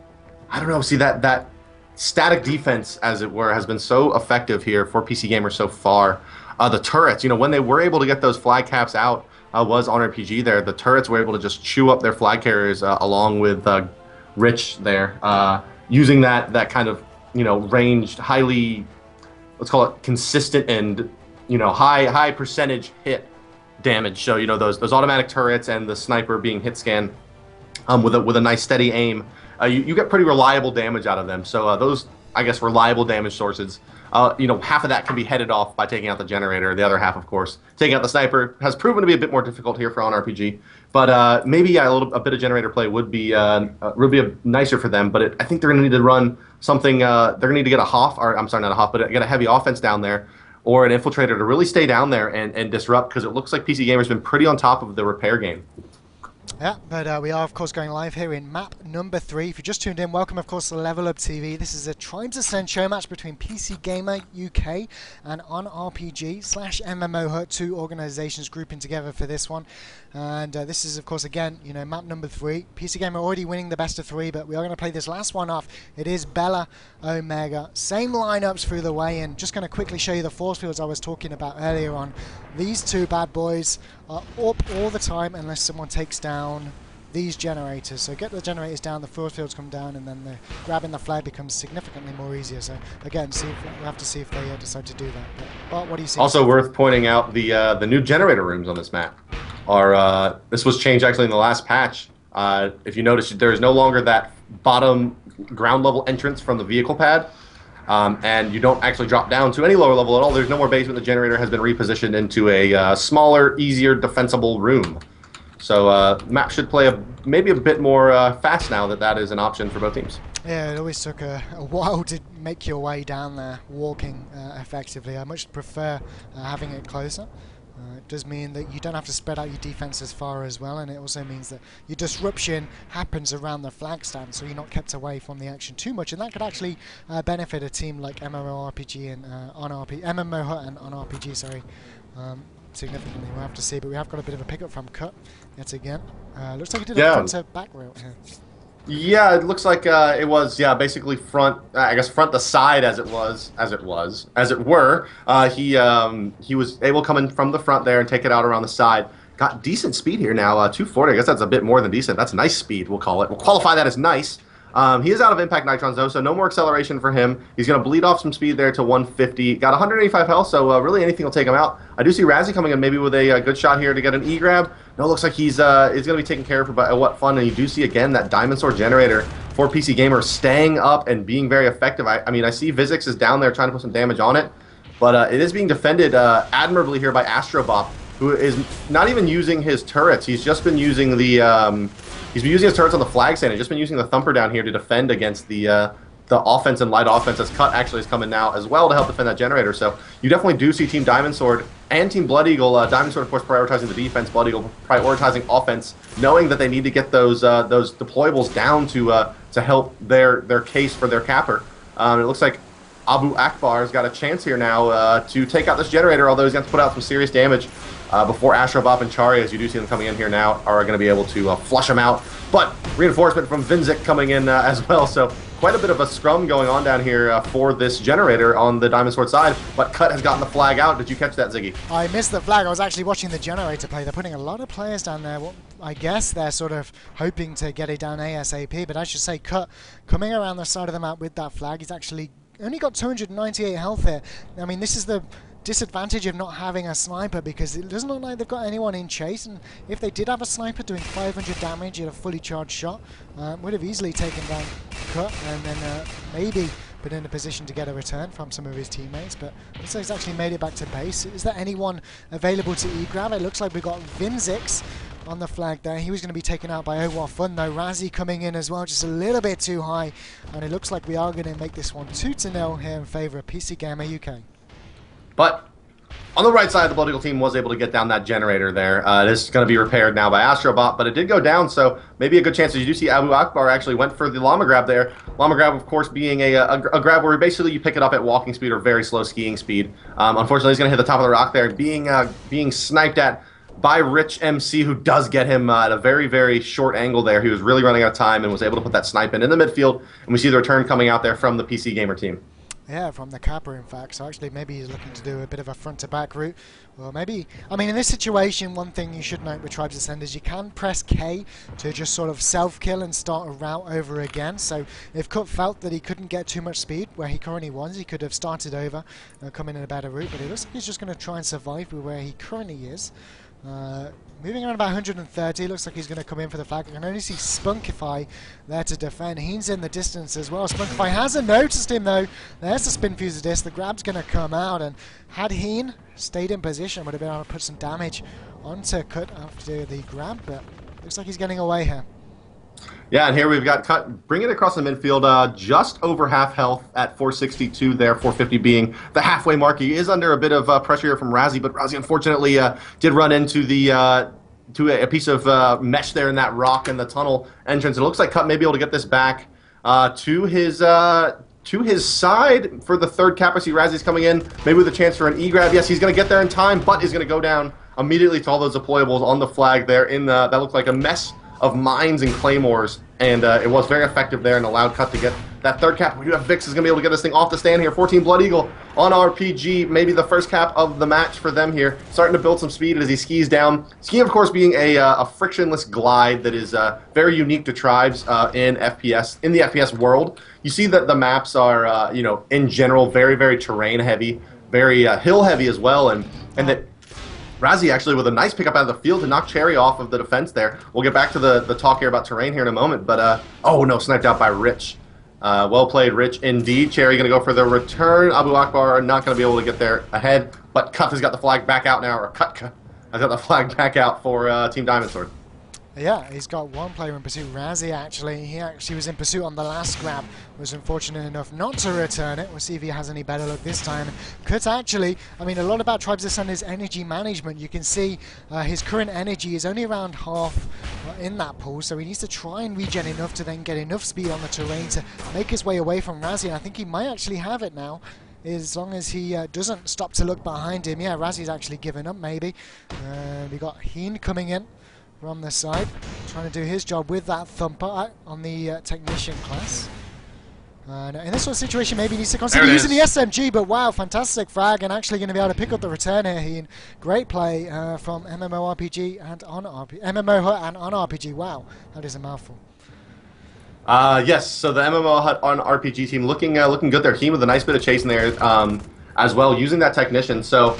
I don't know, see that static defense, as it were, has been so effective here for PC Gamer so far. The turrets, when they were able to get those flag caps out, was OnRPG there, the turrets were able to just chew up their flag carriers along with Rich there, using that kind of, ranged, highly, let's call it consistent and high percentage hit damage. So those automatic turrets and the sniper being hit scan with a nice steady aim, you get pretty reliable damage out of them. So those, I guess, reliable damage sources, half of that can be headed off by taking out the generator. The other half, of course, taking out the sniper has proven to be a bit more difficult here for OnRPG. But maybe a bit of generator play would be nicer for them. But I think they're going to need to run something. They're going to need to get a Hoff, or I'm sorry, not a Hoff, but get a heavy offense down there, or an infiltrator to really stay down there and disrupt, because it looks like PC Gamer's been pretty on top of the repair game. Yeah, but we are, of course, going live here in map number 3. If you just tuned in, welcome, of course, to LevelUpTV. This is a Tribes Ascend show match between PCGamer UK and OnRPG / MMOHut, two organisations grouping together for this one. And this is, of course, again, you know, map number 3. PCGamer already winning the best of 3, but we are going to play this last one off. It is Bella Omega. Same lineups through the way, and just going to quickly show you the force fields I was talking about earlier on. These two bad boys are up all the time unless someone takes down these generators. So get the generators down, the force fields come down, and then grabbing the flag becomes significantly more easier. So again, we'll have to see if they decide to do that. But what do you see? Also worth pointing out, the new generator rooms on this map are this was changed actually in the last patch. If you notice, there is no longer that bottom ground level entrance from the vehicle pad. And you don't actually drop down to any lower level at all. There's no more basement. The generator has been repositioned into a smaller, easier, defensible room. So the map should play maybe a bit more fast now that is an option for both teams. Yeah, it always took a while to make your way down there, walking effectively. I much prefer having it closer. It does mean that you don't have to spread out your defense as far as well, and it also means that your disruption happens around the flag stand, so you're not kept away from the action too much, and that could actually benefit a team like MMORPG and MMOHut and OnRPG, sorry, significantly. We'll have to see, but we have got a bit of a pickup from Cut yet again. Looks like he did a front to back route here. Yeah, it looks like it was basically front. I guess front to side as it were. He was able to come in from the front there and take it out around the side. Got decent speed here now, 240. I guess that's a bit more than decent. That's nice speed. We'll call it. We'll qualify that as nice. He is out of impact nitrons though, so no more acceleration for him. He's going to bleed off some speed there to 150. Got 185 health, so really anything will take him out. I do see Razzie coming in maybe with a good shot here to get an E-grab. No, it looks like he's going to be taken care of by What Fun, and you do see again that Diamond Sword generator for PC Gamer staying up and being very effective. I mean, I see Vizix is down there trying to put some damage on it, but it is being defended admirably here by Astrobop, who is not even using his turrets. He's just been using the he's been using his turrets on the flag stand and just been using the thumper down here to defend against the offense and light offense, as Cut actually is coming now as well to help defend that generator. So you definitely do see Team Diamond Sword and Team Blood Eagle, Diamond Sword of course prioritizing the defense, Blood Eagle prioritizing offense, knowing that they need to get those deployables down to help their case for their capper. It looks like Abu Akbar's got a chance here now to take out this generator, although he's going to put out some serious damage before Astrobop and Chari, as you do see them coming in here now, are going to be able to flush him out. But reinforcement from Vinzik coming in as well, so quite a bit of a scrum going on down here for this generator on the Diamond Sword side, but Cut has gotten the flag out. Did you catch that, Ziggy? I missed the flag. I was actually watching the generator play. They're putting a lot of players down there. Well, I guess they're sort of hoping to get it down ASAP, but I should say Cut coming around the side of the map with that flag. He's actually only got 298 health here. I mean, this is the disadvantage of not having a sniper, because it doesn't look like they've got anyone in chase, and if they did have a sniper doing 500 damage at a fully charged shot, would have easily taken down Cut and then maybe been in a position to get a return from some of his teammates. But looks like he's actually made it back to base. Is there anyone available to E-grab? It looks like we've got Vinzix on the flag there. He was going to be taken out by What Fun though. Razzie coming in as well, just a little bit too high, and it looks like we are going to make this one 2-0 here in favour of PC Gamer UK. But on the right side, the Blood Eagle team was able to get down that generator there. It is going to be repaired now by Astrobot, but it did go down, so maybe a good chance. As you do see, Abu Akbar actually went for the Llama Grab there. Llama Grab, of course, being a grab where basically you pick it up at walking speed or very slow skiing speed. Unfortunately, he's going to hit the top of the rock there, being sniped at by Rich MC, who does get him at a very, very short angle there. He was really running out of time and was able to put that snipe in the midfield, and we see the return coming out there from the PC Gamer team. Yeah, from the capper, in fact. So actually maybe he's looking to do a bit of a front-to-back route. Well, maybe, I mean, in this situation, one thing you should note with Tribes Ascend is you can press K to just sort of self-kill and start a route over again. So if Cut felt that he couldn't get too much speed where he currently was, he could have started over and come in a better route. But it looks like he's just going to try and survive with where he currently is. Moving around about 130, looks like he's going to come in for the flag. I can only see Spunkify there to defend. Heen's in the distance as well. Spunkify hasn't noticed him though. There's the spin fuse disc. The grab's going to come out, and had Heen stayed in position, would have been able to put some damage onto Cut after the grab, but looks like he's getting away here. Yeah, and here we've got Cut bringing it across the midfield, just over half health at 462 there, 450 being the halfway mark. He is under a bit of pressure here from Razzie, but Razzie unfortunately did run into the to a piece of mesh there in that rock and the tunnel entrance. It looks like Cut may be able to get this back to his side for the third cap. I see Razzy's coming in, maybe with a chance for an E-grab. Yes, he's going to get there in time, but he's going to go down immediately to all those deployables on the flag there. That looked like a mess of mines and claymores, and it was very effective there and allowed Cut to get that third cap. We do have Vix is going to be able to get this thing off the stand here. 14 Blood Eagle on RPG, maybe the first cap of the match for them here. Starting to build some speed as he skis down. Skiing, of course, being a frictionless glide that is very unique to tribes in the FPS world. You see that the maps are, in general, very, very terrain heavy, very hill heavy as well, and that Razzy actually with a nice pickup out of the field to knock Cherry off of the defense there. We'll get back to the talk here about terrain here in a moment, but oh no, sniped out by Rich. Well played, Rich, indeed. Cherry going to go for the return. Abu Akbar not going to be able to get there ahead, but Cut has got the flag back out now, or Cut has got the flag back out for Team Diamond Sword. Yeah, he's got one player in pursuit, Razzy actually. He actually was in pursuit on the last grab, was unfortunate enough not to return it. We'll see if he has any better luck this time. Cut actually, I mean, a lot about Tribes of Sun is energy management. You can see his current energy is only around half in that pool, so he needs to try and regen enough to then get enough speed on the terrain to make his way away from Razzy, and I think he might actually have it now, as long as he doesn't stop to look behind him. Yeah, Razzy's actually given up, maybe. We got Heen coming in from the side, trying to do his job with that thumper on the technician class. And in this sort of situation, maybe he needs to consider using the SMG, but wow, fantastic frag, and actually going to be able to pick up the return here. Heen. Great play from MMORPG and MMOHut and OnRPG. Wow, that is a mouthful. Yes, so the MMOHut OnRPG team looking good there. Heen with a nice bit of chase in there. As well, using that technician. So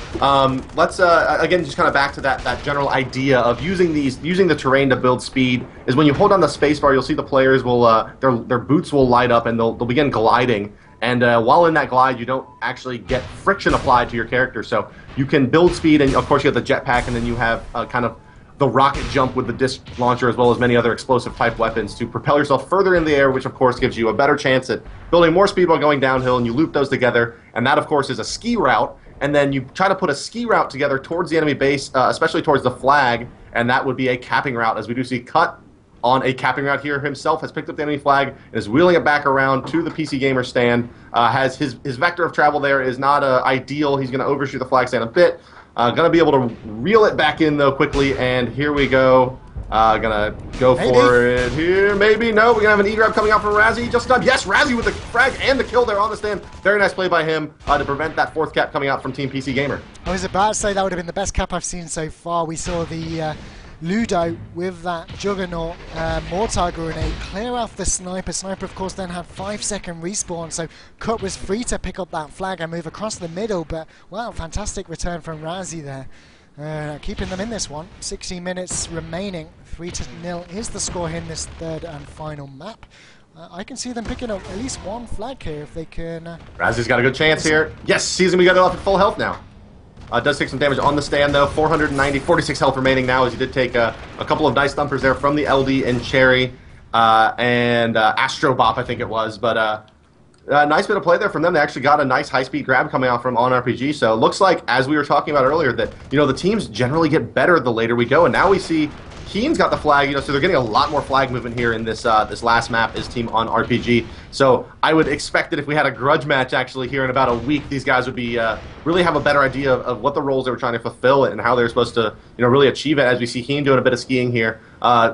let's again just kind of back to that general idea of using the terrain to build speed. Is when you hold on the spacebar, you'll see the players will their boots will light up and they'll begin gliding. And while in that glide, you don't actually get friction applied to your character. So you can build speed, and of course you have the jetpack, and then you have kind of the rocket jump with the disc launcher, as well as many other explosive type weapons to propel yourself further in the air, which of course gives you a better chance at building more speed while going downhill, and you loop those together, and that of course is a ski route, and then you try to put a ski route together towards the enemy base, especially towards the flag, and that would be a capping route, as we do see Cut on a capping route here himself, has picked up the enemy flag, and is wheeling it back around to the PC Gamer stand. Has his vector of travel there is not ideal. He's going to overshoot the flag stand a bit. Going to be able to reel it back in, though, quickly, and here we go. Gonna go for it here. Maybe. No, we're going to have an E-grab coming out from Razzy. Just done. Yes, Razzy with the frag and the kill there on the stand. Very nice play by him to prevent that fourth cap coming out from Team PC Gamer. I was about to say that would have been the best cap I've seen so far. We saw the Ludo with that Juggernaut mortar grenade clear off the sniper. Sniper, of course, then had 5-second respawn, so Cut was free to pick up that flag and move across the middle, but wow, fantastic return from Razzy there. Keeping them in this one. 16 minutes remaining. 3-0 is the score in this third and final map. I can see them picking up at least one flag here if they can. Razzy's got a good chance here. Yes, sees him. We got it off at full health now. Does take some damage on the stand, though. 46 health remaining now, as he did take a couple of nice thumpers there from the LD and Cherry and Astrobop, I think it was. But nice bit of play there from them. They actually got a nice high-speed grab coming out from OnRPG. So it looks like, as we were talking about earlier, that the teams generally get better the later we go. And now we see Keen's got the flag, so they're getting a lot more flag movement here in this this last map is Team OnRPG. So I would expect that if we had a grudge match actually here in about a week, these guys would be really have a better idea of what the roles they were trying to fulfill and how they're supposed to really achieve it. As we see Keen doing a bit of skiing here,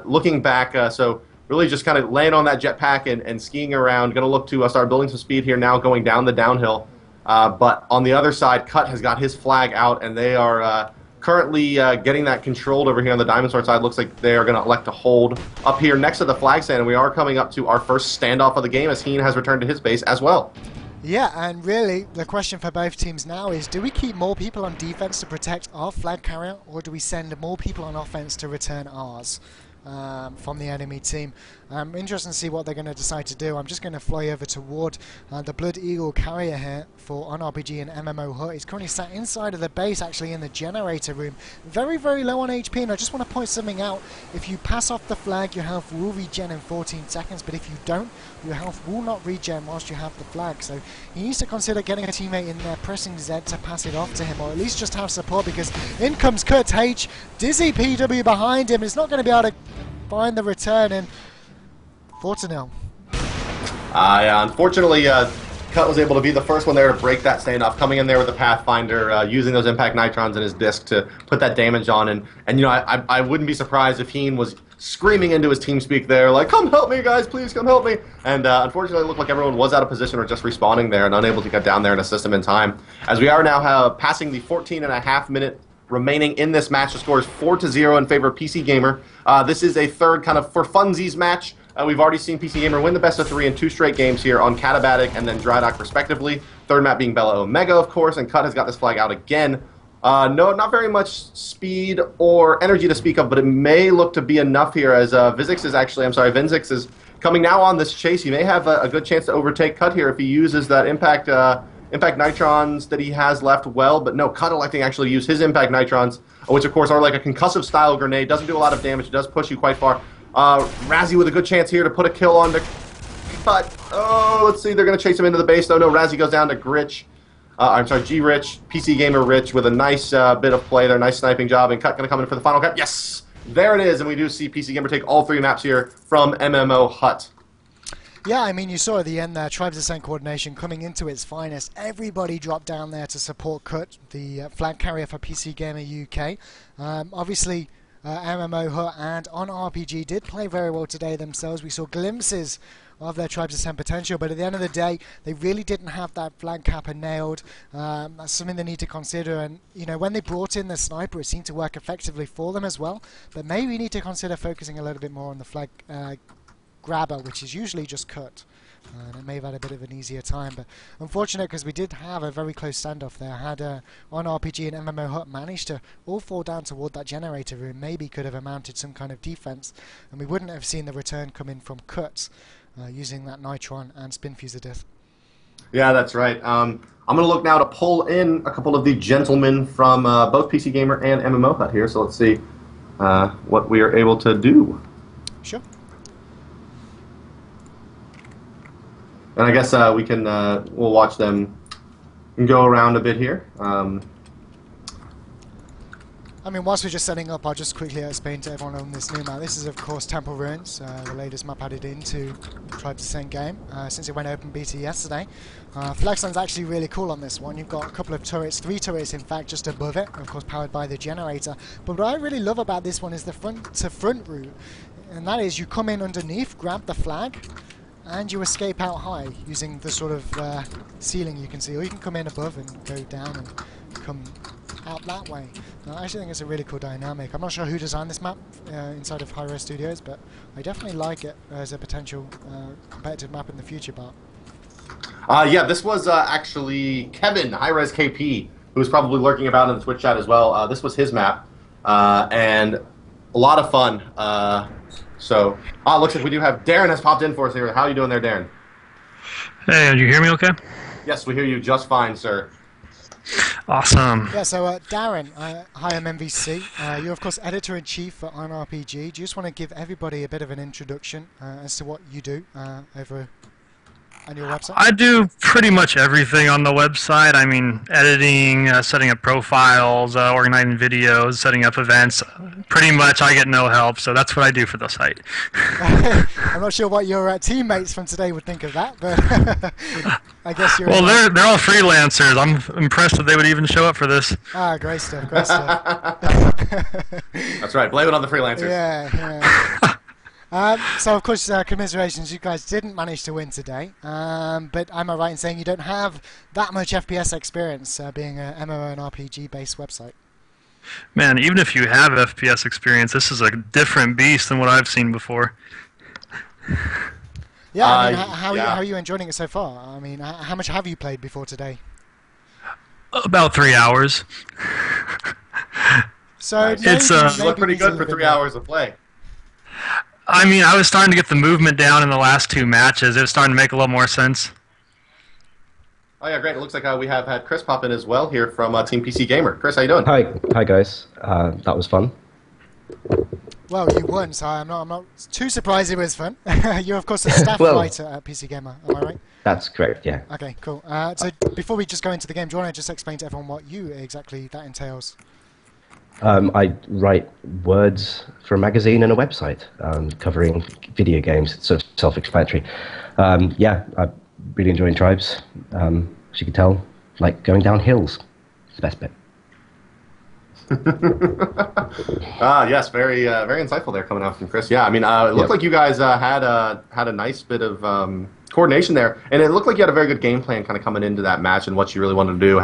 looking back, so really just kind of laying on that jetpack and skiing around. Going to look to start building some speed here now, going down the downhill. But on the other side, Cut has got his flag out, and they are currently getting that controlled over here on the Diamond Sword side. Looks like they are going to elect to hold up here next to the flag stand, and we are coming up to our first standoff of the game as Heen has returned to his base as well. Yeah, and really the question for both teams now is, do we keep more people on defense to protect our flag carrier, or do we send more people on offense to return ours? from the enemy team. Interesting to see what they're going to decide to do. I'm just going to fly over toward the Blood Eagle carrier here for OnRPG and MMOHut. He's currently sat inside of the base, actually in the generator room. Very, very low on HP, and I just want to point something out. If you pass off the flag, your health will regen in 14 seconds, but if you don't, your health will not regen whilst you have the flag. So he needs to consider getting a teammate in there, pressing Z to pass it off to him, or at least just have support, because in comes Kurt H. Dizzy PW behind him. It's not going to be able to find the return, and 4-0. Yeah, unfortunately, Cut was able to be the first one there to break that standoff, coming in there with the Pathfinder, using those impact nitrons in his disc to put that damage on. And you know, I wouldn't be surprised if Heen was screaming into his TeamSpeak there, like, come help me, guys, please come help me. And unfortunately, it looked like everyone was out of position or just respawning there and unable to get down there and assist him in time. As we are now passing the 14.5 minute remaining in this match. The score is 4-0 in favor of PC Gamer. This is a third kind of for funsies match. We've already seen PC Gamer win the best of 3 in 2 straight games here on Katabatic and then Drydock respectively. Third map being Bella Omega, of course, and Cut has got this flag out again. No, not very much speed or energy to speak of, but it may look to be enough here as Vinzix is coming now on this chase. He may have a good chance to overtake Cut here if he uses that impact nitrons that he has left well, but no, Cut electing actually use his impact nitrons, which of course are like a concussive style grenade, doesn't do a lot of damage, it does push you quite far. Razzie with a good chance here to put a kill on to Cut. Oh, let's see, they're going to chase him into the base though. No, Razzie goes down to G-Rich, PC Gamer Rich with a nice bit of play there, nice sniping job, and Cut going to come in for the final cap. Yes! There it is, and we do see PC Gamer take all 3 maps here from MMOHut. Yeah, I mean, you saw at the end there, Tribes Ascent coordination coming into its finest. Everybody dropped down there to support Cut, the flag carrier for PC Gamer UK. Obviously, MMOHut and OnRPG did play very well today themselves. We saw glimpses of their Tribes Ascent potential, but at the end of the day, they really didn't have that flag capper nailed. That's something they need to consider, and you know, when they brought in the sniper, it seemed to work effectively for them as well, but maybe we need to consider focusing a little bit more on the flag grabber, which is usually just Cut. And it may have had a bit of an easier time, but unfortunate because we did have a very close standoff there. Had OnRPG and MMOHut managed to all fall down toward that generator room, maybe could have amounted some kind of defense, and we wouldn't have seen the return come in from Cut using that Nitron and Spin Fuser Death. Yeah, that's right. I'm going to look now to pull in a couple of the gentlemen from both PC Gamer and MMOHut here, so let's see what we are able to do. Sure. And I guess we'll watch them go around a bit here. I mean, whilst we're just setting up, I'll just quickly explain to everyone on this new map. This is, of course, Temple Ruins, the latest map added into Tribes Ascent game since it went open beta yesterday. Flagstone's actually really cool on this one. You've got a couple of turrets, 3 turrets in fact, just above it, of course powered by the generator. But what I really love about this one is the front-to-front route, and that is you come in underneath, grab the flag, and you escape out high using the sort of ceiling you can see, or you can come in above and go down and come out that way. I actually think it's a really cool dynamic. I'm not sure who designed this map inside of Hi-Res Studios, but I definitely like it as a potential competitive map in the future, Bart. Yeah, this was actually Kevin, Hi-Res KP, who was probably lurking about in the Twitch chat as well. This was his map, and a lot of fun. So, looks like we do have Darren has popped in for us here. How are you doing there, Darren? Hey, do you hear me okay? Yes, we hear you just fine, sir. Awesome. Yeah, so Darren, hi, I'm MVC. You're, of course, Editor-in-Chief for OnRPG. Do you just want to give everybody a bit of an introduction as to what you do over on your website? I do pretty much everything on the website. I mean, editing, setting up profiles, organizing videos, setting up events. Pretty much I get no help, so that's what I do for the site. I'm not sure what your teammates from today would think of that, but I guess you're... Well, they're all freelancers. I'm impressed that they would even show up for this. Ah, great stuff, great stuff. That's right, blame it on the freelancers. Yeah. So, of course, commiserations, you guys didn't manage to win today, but am I right in saying you don't have that much FPS experience being an MMO and RPG-based website? Man, even if you have FPS experience, this is a different beast than what I've seen before. Yeah, I mean, how are you enjoying it so far? I mean, how much have you played before today? About 3 hours. So nice. You look pretty good for 3 hours of play. I mean, I was starting to get the movement down in the last two matches. It was starting to make a little more sense. Oh yeah, great. It looks like we have had Chris pop in as well here from Team PC Gamer. Chris, how you doing? Hi guys. That was fun. Well, you won, so I'm not too surprised it was fun. You're, of course, a staff Well- writer at PC Gamer, am I right? That's correct. Yeah. Okay, cool. So before we just go into the game, do you want to just explain to everyone what you exactly that entails? I write words for a magazine and a website covering video games. It's sort of self-explanatory. Yeah, I'm really enjoying Tribes. As you can tell, like going down hills. It's the best bit. Yes, very insightful there coming out from Chris. Yeah, I mean, it looked like you guys had a nice bit of coordination there, and it looked like you had a very good game plan kind of coming into that match and what you really wanted to do.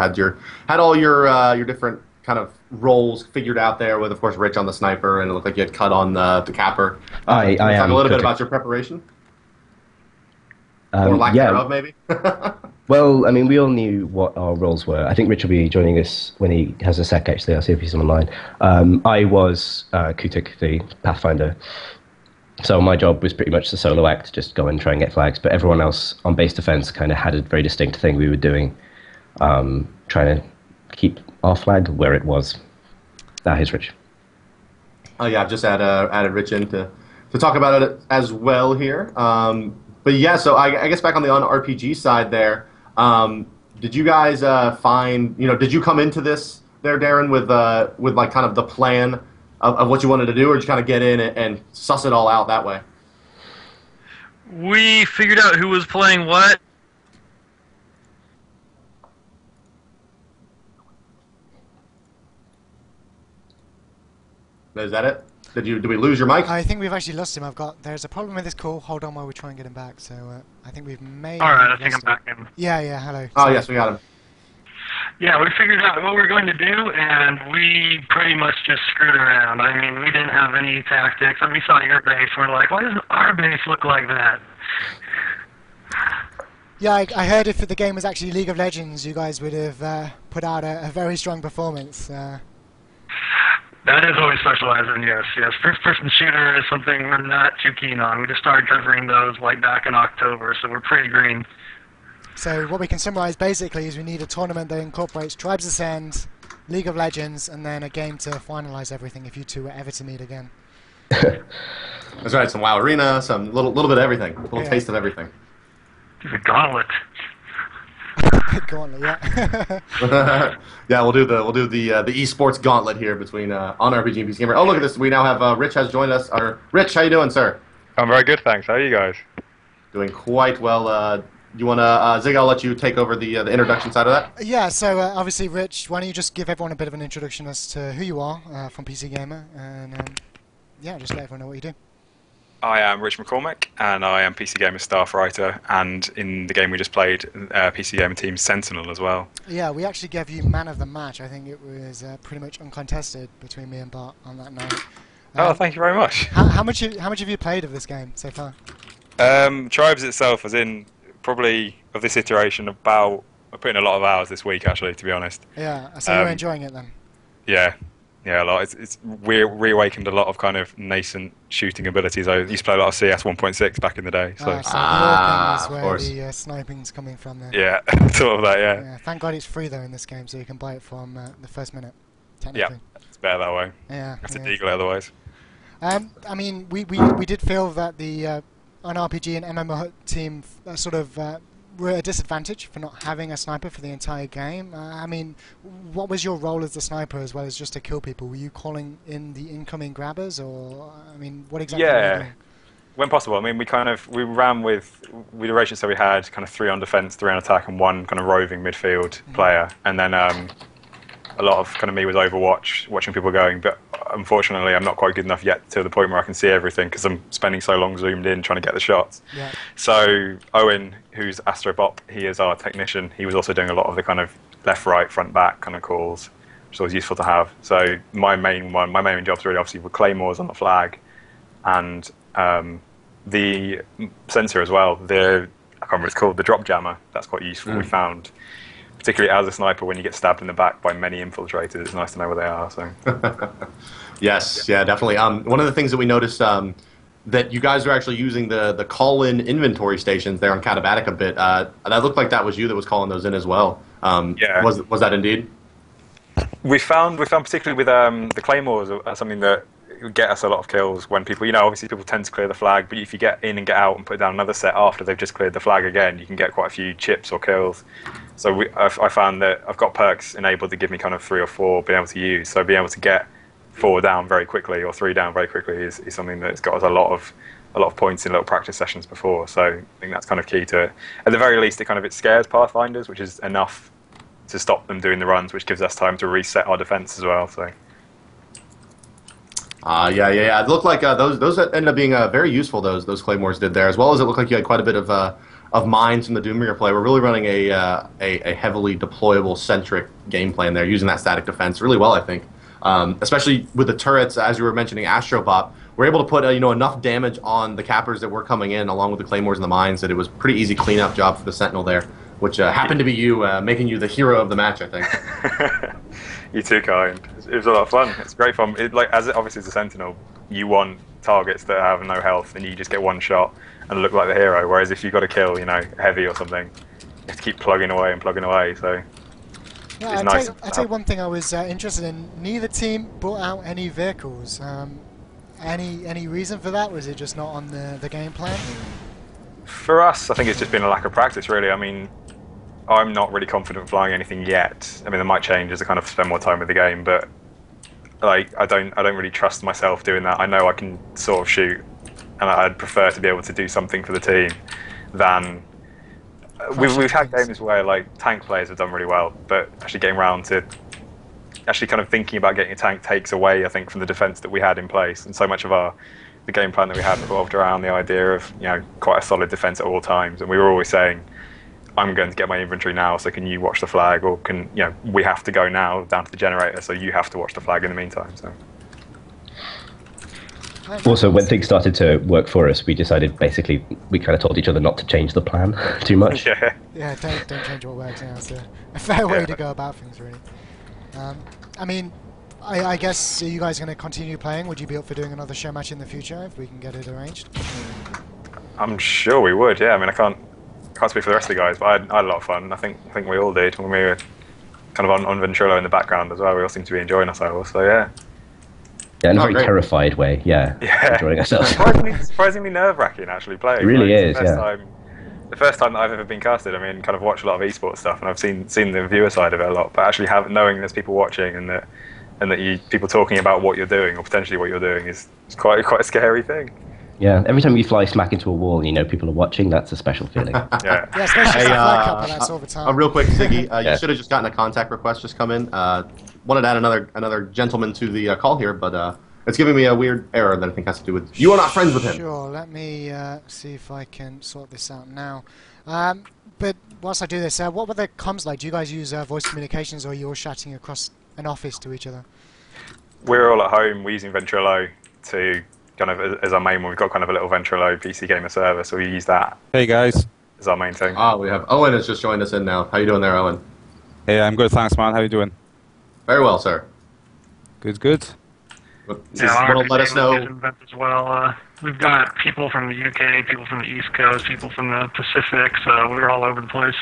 Had all your different kind of roles figured out there with, of course, Rich on the sniper, and it looked like you had cut on the capper. I talk am a little bit cutting. about your preparation, or lack yeah. thereof, maybe. Well, I mean, we all knew what our roles were. I think Rich will be joining us when he has a sec, actually. I'll see if he's online. I was Kutik, the Pathfinder. So my job was pretty much the solo act, just go and try and get flags. But everyone else on base defense kind of had a very distinct thing we were doing, trying to keep our flag where it was. Here's Rich. Oh yeah, I've just added Rich in to talk about it as well here. But yeah, so I guess back on the OnRPG side there, did you guys find, did you come into this there, Darren, with like kind of the plan of what you wanted to do, or did you kind of get in and suss it all out that way? We figured out who was playing what. Is that it? Did we lose your mic? I think we've actually lost him. There's a problem with this call. Hold on while we try and get him back. So I think we've made. All right, I think I'm back in. Yeah, hello. Oh yes, we got him. Yeah, we figured out what we were going to do, and we pretty much just screwed around. I mean, we didn't have any tactics, and we saw your base, and we're like, why doesn't our base look like that? Yeah, I heard if the game was actually League of Legends, you guys would have put out a very strong performance. That is what we specialize in, yes. First-person shooter is something we're not too keen on. We just started covering those like back in October, so we're pretty green. So what we can summarize basically is we need a tournament that incorporates Tribes Ascend, League of Legends, and then a game to finalize everything if you two were ever to meet again. That's right. Some WoW Arena, some little bit of everything, a little taste of everything. The gauntlet. Gauntlet, yeah. Yeah, we'll do the esports gauntlet here between OnRPG and PC Gamer. Oh, look at this. We now have Rich has joined us. Rich, how you doing, sir? I'm very good, thanks. How are you guys? Doing quite well. You want to, Zig, I'll let you take over the introduction side of that. Yeah, so obviously, Rich, why don't you just give everyone a bit of an introduction as to who you are from PC Gamer, and yeah, just let everyone know what you do. I am Rich McCormick, and I am PC Gamer staff writer, and in the game we just played, PC Gamer Team Sentinel as well. Yeah, we actually gave you man of the match. I think it was pretty much uncontested between me and Bart on that night. Oh, thank you very much. How much have you played of this game so far? Tribes itself, as in probably of this iteration, I put in a lot of hours this week, actually, to be honest. Yeah, so you're enjoying it then? Yeah, a lot. It's reawakened a lot of kind of nascent shooting abilities. I used to play a lot of CS 1.6 back in the day. So, so the thing is of where course. the sniping's coming from there. yeah, sort of that, yeah. Yeah, thank God it's free though in this game, so you can buy it from the first minute, technically. Yeah, it's better that way. Yeah. You have to yeah. deagle it otherwise. I mean, we did feel that the OnRPG and MMOHut team sort of were at a disadvantage for not having a sniper for the entire game. I mean, what was your role as the sniper as well as just to kill people? Were you calling in the incoming grabbers, or I mean, what exactly were you doing? When possible. I mean, we ran with the ratio, so we had kind of 3 on defense, 3 on attack, and 1 kind of roving midfield player, and then a lot of kind of me was Overwatch, watching people going, but unfortunately I'm not quite good enough yet to the point where I can see everything because I'm spending so long zoomed in trying to get the shots. Yeah. So Owen, who's Astrobop, he is our technician. He was also doing a lot of the kind of left, right, front, back kind of calls, which is always useful to have. So my main jobs really obviously were claymores on the flag, and the sensor as well. I can't remember what it's called, the drop jammer. That's quite useful. We found, particularly as a sniper, when you get stabbed in the back by many infiltrators, it's nice to know where they are. So, Yes, yeah, definitely. One of the things that we noticed that you guys are actually using the call-in inventory stations there on Katabatic a bit. That looked like that was you that was calling those in as well. Yeah. Was that indeed? We found particularly with the claymores are something that would get us a lot of kills when people, obviously people tend to clear the flag, but if you get in and get out and put down another set after they've just cleared the flag again, you can get quite a few chips or kills. So I found that I've got perks enabled to give me kind of 3 or 4 being able to use. So being able to get 4 down very quickly or 3 down very quickly is something that's got us a lot of points in little practice sessions before. So I think that's kind of key to it. At the very least, it scares Pathfinders, which is enough to stop them doing the runs, which gives us time to reset our defense as well. So. Yeah. It looked like those ended up being very useful. Those claymores did there, as well as it looked like you had quite a bit of mines from the Doombringer play. We're really running a heavily deployable centric game plan there, using that static defense really well, I think. Especially with the turrets, as you were mentioning, Astrobot, we're able to put enough damage on the cappers that were coming in, along with the claymores and the mines, that it was a pretty easy cleanup job for the Sentinel there, which happened to be you, making you the hero of the match, I think. You're too kind. It was a lot of fun. It's great fun. Obviously as a Sentinel, you want targets that have no health, and you just get one shot and look like the hero. Whereas if you've got to kill, heavy or something, you have to keep plugging away. So yeah, it's nice. I'll tell you one thing I was interested in. Neither team brought out any vehicles. Any reason for that? Was it just not on the game plan? For us, I think it's just been a lack of practice, really. I mean, I'm not really confident flying anything yet. I mean, that might change as I kind of spend more time with the game, but I don't really trust myself doing that. I know I can sort of shoot, and I'd prefer to be able to do something for the team than we've had games where tank players have done really well, but actually getting around to actually kind of thinking about getting a tank takes away, I think, from the defense that we had in place, and so much of the game plan that we had revolved around the idea of quite a solid defense at all times, and we were always saying, I'm going to get my inventory now, so can you watch the flag, or we have to go now down to the generator, so you have to watch the flag in the meantime. So. Also, when things started to work for us, we decided basically we kind of told each other not to change the plan too much. Yeah. Yeah, don't change what works now. It's a fair way to go about things, really. I mean, I guess, are you guys going to continue playing? Would you be up for doing another show match in the future if we can get it arranged? I'm sure we would. Yeah, I mean, I can't speak for the rest of the guys, but I had a lot of fun. I think we all did when we were kind of on Ventrilo in the background as well. We all seemed to be enjoying ourselves. So yeah. Yeah, in a very terrified way. Yeah. Enjoying ourselves. Surprisingly nerve-wracking actually playing. It really is. The first time that I've ever been casted, I mean, kind of watched a lot of esports stuff, and I've seen the viewer side of it a lot. But actually, knowing there's people watching and that people talking about what you're doing or potentially what you're doing is quite a scary thing. Yeah, every time you fly smack into a wall and people are watching, that's a special feeling. Yeah, especially flag couple, that's all the time. Real quick, Ziggy, you should have just gotten a contact request just come in. Wanted to add another gentleman to the call here, but it's giving me a weird error that I think has to do with you are not friends with him. Sure, let me see if I can sort this out now. But whilst I do this, what were the comms like? Do you guys use voice communications, or are you all chatting across an office to each other? We're all at home. We're using Ventrilo to kind of as our main one. We've got kind of a little Ventrilo PC gamer server, so we use that. Hey guys. As our main thing. We have Owen has just joined us in now. How you doing there, Owen? Hey, I'm good, thanks, man. How you doing? Very well, sir. Good. Let us know. As well. We've got people from the UK, people from the East Coast, people from the Pacific, so we're all over the place.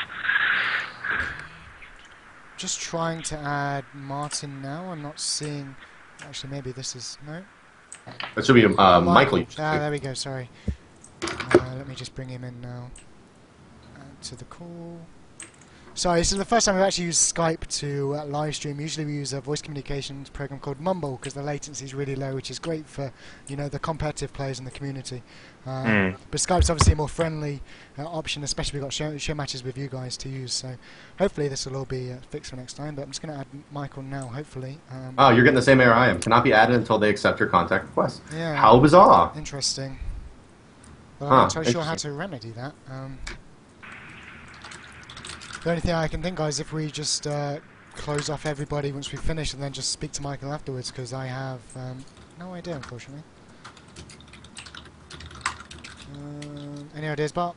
Just trying to add Martin now. I'm not seeing. Actually, maybe this is no. It should be Michael. There we go. Sorry. Let me just bring him in now. To the call. Sorry, this is the first time we've actually used Skype to live stream. Usually we use a voice communications program called Mumble because the latency is really low, which is great for the competitive players in the community. But Skype's obviously a more friendly option, especially we've got show matches with you guys to use. So hopefully this will all be fixed for next time. But I'm just going to add Michael now, hopefully. You're getting the same error I am. Cannot be added until they accept your contact request. Yeah. How bizarre. Interesting. Well, I'm not so sure how to remedy that. The only thing I can think of is if we just close off everybody once we finish and then just speak to Michael afterwards, because I have no idea, unfortunately. Any ideas, Bart?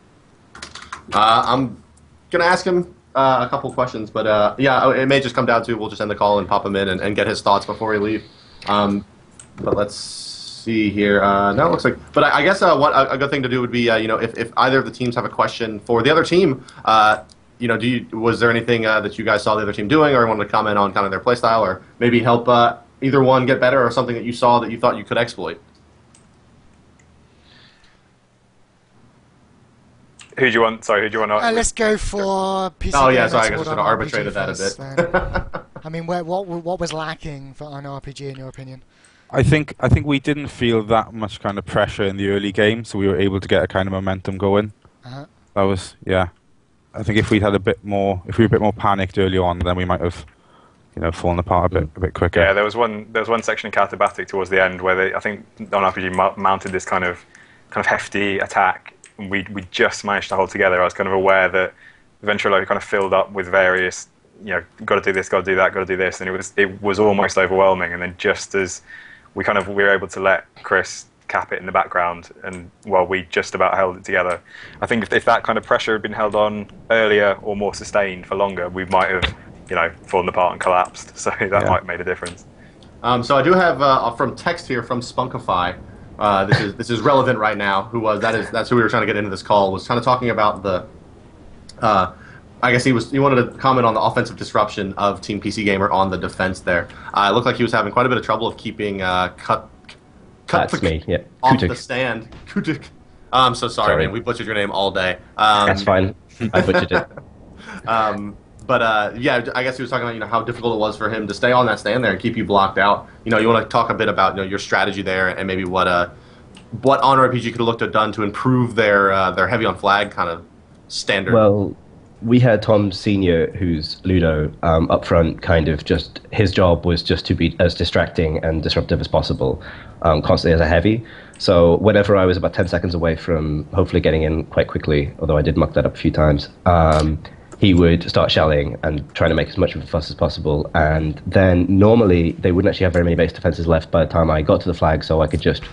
I'm going to ask him a couple questions, but it may just come down to we'll just end the call and pop him in and get his thoughts before we leave. But let's see here. No, it looks like. But I guess what a good thing to do would be, if either of the teams have a question for the other team, was there anything that you guys saw the other team doing, or wanted to comment on kind of their play style, or maybe help either one get better, or something that you saw that you thought you could exploit? Who do you want? Sorry, who do you want? Let's go for PC. Oh yeah, sorry, I guess I Gamers should have arbitrated that first, a bit. I mean, what was lacking for an RPG in your opinion? I think we didn't feel that much kind of pressure in the early game, so we were able to get a kind of momentum going. That was, yeah. I think if we were a bit more panicked early on, then we might have, fallen apart a bit quicker. Yeah, there was one section in Katabatic towards the end where I think OnRPG mounted this kind of hefty attack. And we just managed to hold together. I was kind of aware that eventually we kind of filled up with various, got to do this, got to do that, got to do this, and it was almost overwhelming. And then just as we were able to let Chris cap it in the background, and we just about held it together. I think if that kind of pressure had been held on earlier or more sustained for longer, we might have, fallen apart and collapsed. So that might have made a difference. So I do have from text here from Spunkify. This is relevant right now. That's who we were trying to get into this call. Was kind of talking about the. I guess he wanted to comment on the offensive disruption of Team PC Gamer on the defense there. It looked like he was having quite a bit of trouble of keeping cut That's me, yeah. off Kutik. the stand. Kutik. I'm so sorry, man. We butchered your name all day. That's fine. I butchered it. But I guess he was talking about how difficult it was for him to stay on that stand there and keep you blocked out. You want to talk a bit about your strategy there and maybe what OnRPG could have looked at done to improve their heavy on flag kind of standard. Well, we had Tom Senior, who's Ludo, up front. Kind of just his job was just to be as distracting and disruptive as possible, constantly as a heavy. So whenever I was about 10 seconds away from hopefully getting in quite quickly, although I did muck that up a few times. He would start shelling and trying to make as much of a fuss as possible. And then normally they wouldn't actually have very many base defenses left by the time I got to the flag, so I could just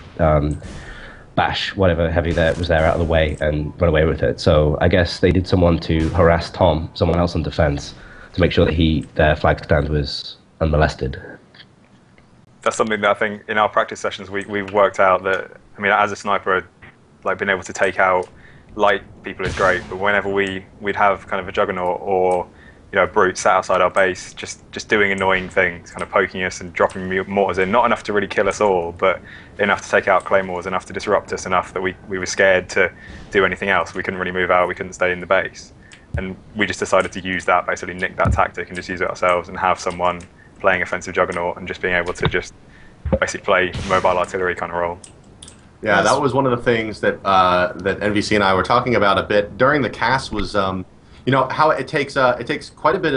bash whatever heavy that was there out of the way and run away with it. So I guess they did someone to harass Tom, someone else on defense, to make sure that their flag stand was unmolested. That's something that I think in our practice sessions we've worked out that, as a sniper, being able to take out light people is great, but whenever we'd have kind of a juggernaut or a brute sat outside our base just doing annoying things, kind of poking us and dropping mortars in, not enough to really kill us all, but enough to take out claymores, enough to disrupt us, enough that we were scared to do anything else. We couldn't really move out, we couldn't stay in the base, and we just decided to use that, basically nick that tactic and just use it ourselves and have someone playing offensive juggernaut and just being able to just basically play mobile artillery kind of role. Yeah, that was one of the things that that NVC and I were talking about a bit during the cast. Was how it takes quite a bit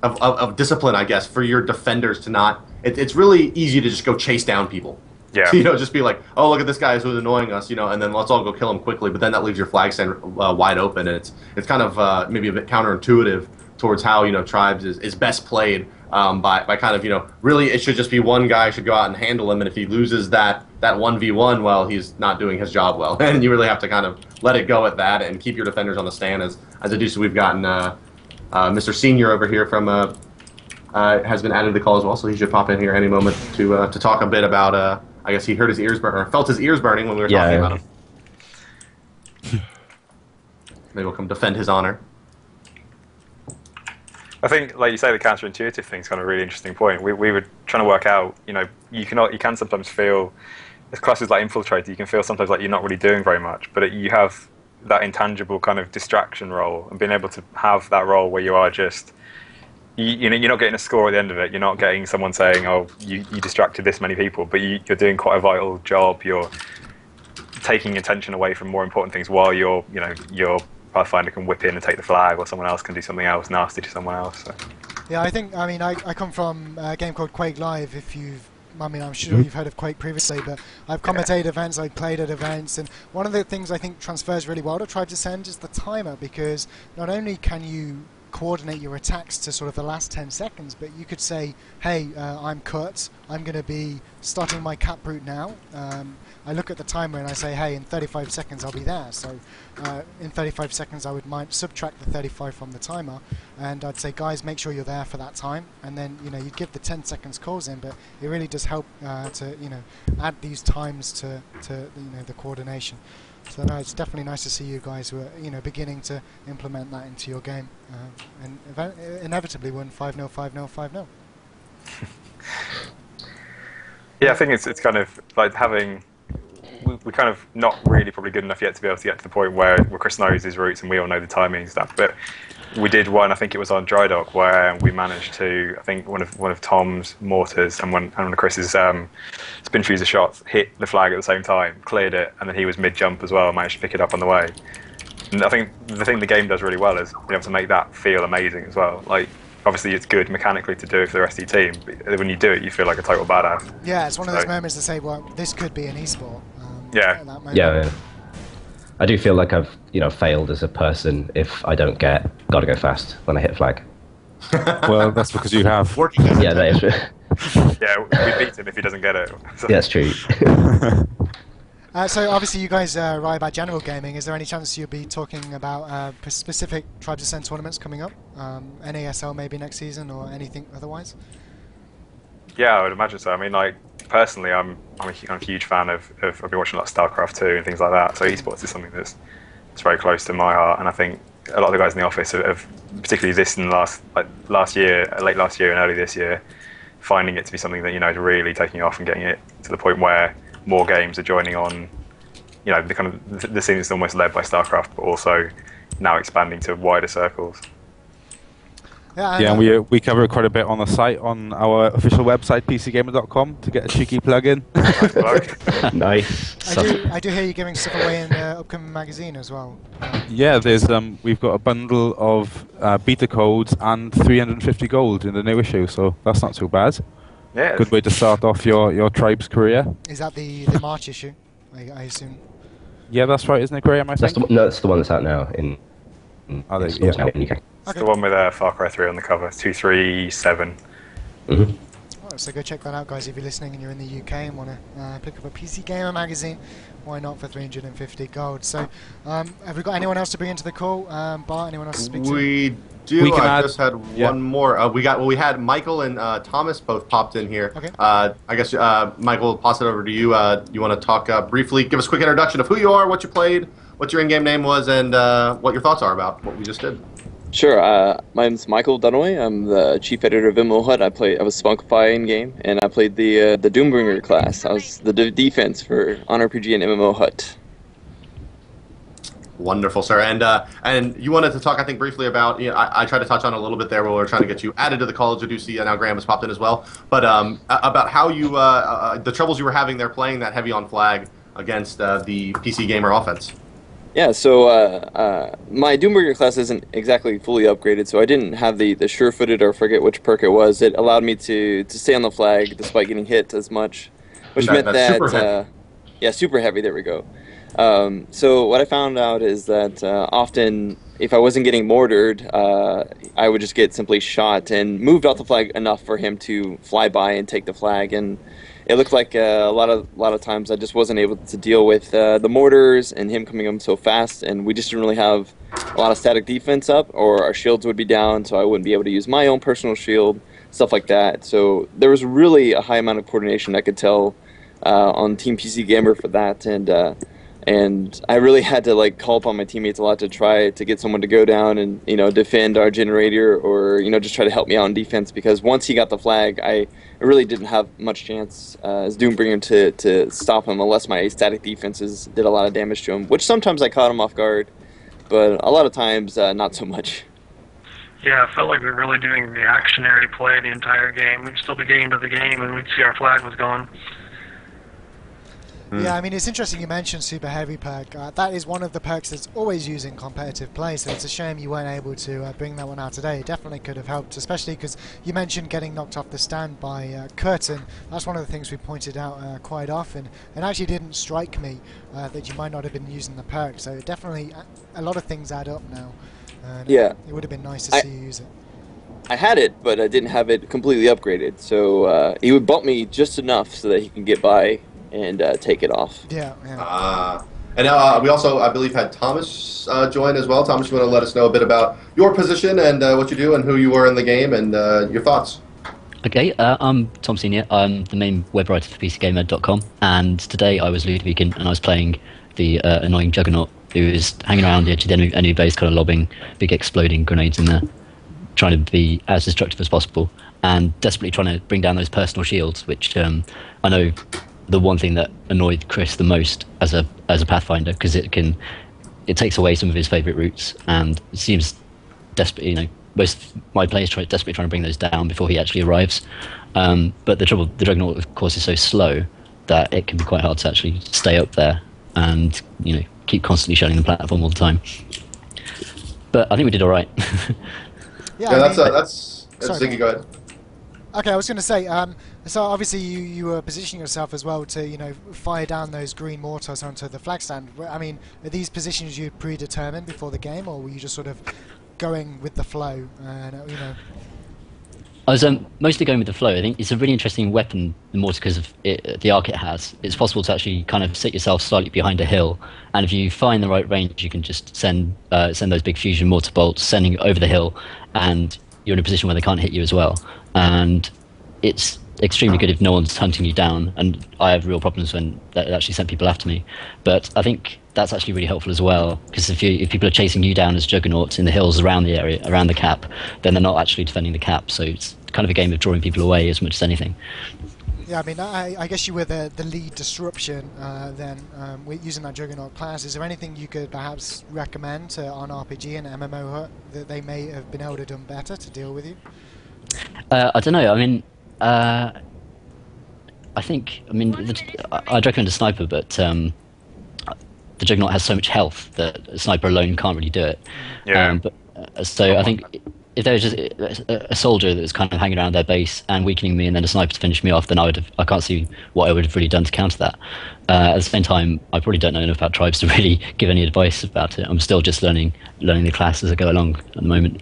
of discipline, I guess, for your defenders to not. It's really easy to just go chase down people. Yeah. Just be like, oh, look at this guy who's annoying us, and then let's all go kill him quickly. But then that leaves your flag stand wide open, and it's kind of maybe a bit counterintuitive towards how tribes is best played. By kind of, really it should just be one guy should go out and handle him, and if he loses that 1v1, well, he's not doing his job well. And you really have to kind of let it go at that and keep your defenders on the stand. As a do so, we've gotten Mr. Senior over here from has been added to the call as well, so he should pop in here any moment to talk a bit about, I guess he heard his ears burn, or felt his ears burning when we were talking about him. Maybe we'll come defend his honor. I think, like you say, the counterintuitive thing is kind of a really interesting point. We were trying to work out, you can sometimes feel, as classes like Infiltrator, you can feel sometimes like you're not really doing very much, but you have that intangible kind of distraction role, and being able to have that role where you are just, you're not getting a score at the end of it. You're not getting someone saying, oh, you distracted this many people, but you're doing quite a vital job. You're taking attention away from more important things while your Pathfinder can whip in and take the flag, or someone else can do something else nasty to someone else. So. Yeah, I come from a game called Quake Live. I'm sure you've heard of Quake previously, but I've commentated events, I've played at events, and one of the things I think transfers really well to Tribes Ascend is the timer, because not only can you coordinate your attacks to sort of the last 10 seconds, but you could say, hey, I'm Kurt, I'm going to be starting my cat brute now. I look at the timer and I say, hey, in 35 seconds I'll be there. So in 35 seconds I would subtract the 35 from the timer, and I'd say, guys, make sure you're there for that time. And then you'd give the 10 seconds calls in, but it really does help to add these times to the coordination. So no, it's definitely nice to see you guys who are beginning to implement that into your game, and inevitably win 5-0, 5-0, 5-0. Yeah, I think it's kind of like having. We're kind of not really probably good enough yet to be able to get to the point where Chris knows his routes and we all know the timing and stuff. But we did one, I think it was on Dry Dock, where we managed to, I think one of Tom's mortars and one of Chris's spin freezer shots hit the flag at the same time, cleared it, and then he was mid-jump as well, managed to pick it up on the way. And I think the thing the game does really well is being able to make that feel amazing as well. Like, obviously it's good mechanically to do it for the rest of your team, but when you do it, you feel like a total badass. Yeah, it's one of those moments to say, well, this could be an esport. Yeah. Yeah. I do feel like I've failed as a person if I don't get gotta go fast when I hit flag. Well, that's because you have. Yeah, that is true. Yeah, we beat him if he doesn't get it. So. Yeah, that's true. So obviously you guys write about general gaming. Is there any chance you'll be talking about specific Tribes Ascend tournaments coming up? NASL maybe next season or anything otherwise? Yeah, I would imagine so. I mean, like, personally, I'm a huge fan of I've been watching a lot of StarCraft 2 and things like that. So esports is something that's very close to my heart, and I think a lot of the guys in the office have particularly this in last year, late last year and early this year, finding it to be something that is really taking off and getting it to the point where more games are joining on. The kind of the scene is almost led by StarCraft, but also now expanding to wider circles. Yeah, and we cover quite a bit on the site, on our official website, PCGamer.com, to get a cheeky plug-in. Nice. I do hear you giving stuff away in the upcoming magazine as well. Yeah, we've got a bundle of beta codes and 350 gold in the new issue, so that's not too bad. Yeah. Good way to start off your tribe's career. Is that the March issue, I assume? Yeah, that's right, isn't it, Graham? That's the one that's out now in stores now in UK. It's the one with Far Cry 3 on the cover, 237. Mm-hmm. Right, so go check that out, guys. If you're listening and you're in the UK and want to pick up a PC Gamer magazine, why not for 350 gold? So, have we got anyone else to bring into the call? Bart, anyone else to speak to? We do. I just had one more. We had Michael and Thomas both popped in here. Okay. I guess Michael, I'll pass it over to you. You want to talk briefly? Give us a quick introduction of who you are, what you played, what your in-game name was, and what your thoughts are about what we just did. Sure. My name's Michael Dunaway. I'm the chief editor of MMOHut. I was Spunkify in game, and I played the Doombringer class. I was the defense for OnRPG and MMOHut. Wonderful, sir. And you wanted to talk, I think, briefly about. I tried to touch on it a little bit there, where we were trying to get you added to the college. I do see now Graham has popped in as well. But about how you the troubles you were having there playing that heavy on flag against the PC Gamer offense. Yeah, so my Doombringer class isn't exactly fully upgraded, so I didn't have the sure-footed, or forget which perk it was. It allowed me to stay on the flag despite getting hit as much, which meant that super heavy. Yeah, super heavy. There we go. So what I found out is that often, if I wasn't getting mortared, I would just get simply shot and moved off the flag enough for him to fly by and take the flag. And it looked like a lot of times I just wasn't able to deal with the mortars and him coming up so fast, and we just didn't really have a lot of static defense up, or our shields would be down, so I wouldn't be able to use my own personal shield, stuff like that. So there was really a high amount of coordination I could tell on Team PC Gamer for that, and I really had to call upon my teammates a lot to try to get someone to go down and defend our generator, or just try to help me out in defense, because once he got the flag, I really didn't have much chance as Doombringer to stop him, unless my static defenses did a lot of damage to him, which sometimes I caught him off guard, but a lot of times not so much. Yeah, I felt like we were really doing reactionary play the entire game. We'd still be getting into the game and we'd see our flag was gone. Yeah, I mean, it's interesting you mentioned Super Heavy perk. That is one of the perks that's always used in competitive play, so it's a shame you weren't able to bring that one out today. It definitely could have helped, especially because you mentioned getting knocked off the stand by Curtin. That's one of the things we pointed out quite often, and actually didn't strike me that you might not have been using the perk, so definitely a lot of things add up now. And, Yeah. it would have been nice to see you use it. I had it, but I didn't have it completely upgraded. So he would bump me just enough so that he can get by and take it off. Yeah, yeah. And we also, I believe, had Thomas join as well. Thomas, you want to let us know a bit about your position and what you do and who you were in the game and your thoughts? Okay, I'm Tom Senior. I'm the main web writer for PCGamer.com, and today I was Ludovican and I was playing the annoying Juggernaut who is hanging around the edge of the enemy base, kind of lobbing big exploding grenades in there, trying to be as destructive as possible, and desperately trying to bring down those personal shields, which I know the one thing that annoyed Chris the most as a Pathfinder, because it takes away some of his favourite routes, and it seems desperate. Most my players desperately trying to bring those down before he actually arrives. But the Juggernaut, of course, is so slow that it can be quite hard to actually stay up there and keep constantly shelling the platform all the time. But I think we did all right. Yeah, that's Ziggy, go ahead. Okay, I was going to say, so obviously you were positioning yourself as well to, fire down those green mortars onto the flag stand. I mean, are these positions you predetermined before the game, or were you just sort of going with the flow? I was mostly going with the flow. I think it's a really interesting weapon, the mortar, because of the arc it has. It's possible to actually kind of sit yourself slightly behind a hill, and if you find the right range, you can just send those big fusion mortar bolts sending over the hill, and you're in a position where they can't hit you as well. And it's extremely good if no one's hunting you down, and I have real problems when that actually sent people after me. But I think that's actually really helpful as well, because if people are chasing you down as Juggernauts in the hills around the area, around the cap, then they're not actually defending the cap, so it's kind of a game of drawing people away as much as anything. Yeah, I mean, I guess you were the lead disruption then, using that Juggernaut class. Is there anything you could perhaps recommend to OnRPG and MMOHut that they may have been able to do better to deal with you? I don't know. I mean, I'd recommend a sniper, but the Juggernaut has so much health that a sniper alone can't really do it. Yeah. So I think if there was just a soldier that was kind of hanging around their base and weakening me, and then a sniper to finish me off, then I can't see what I would have really done to counter that. At the same time, I probably don't know enough about tribes to really give any advice about it. I'm still just learning the class as I go along at the moment.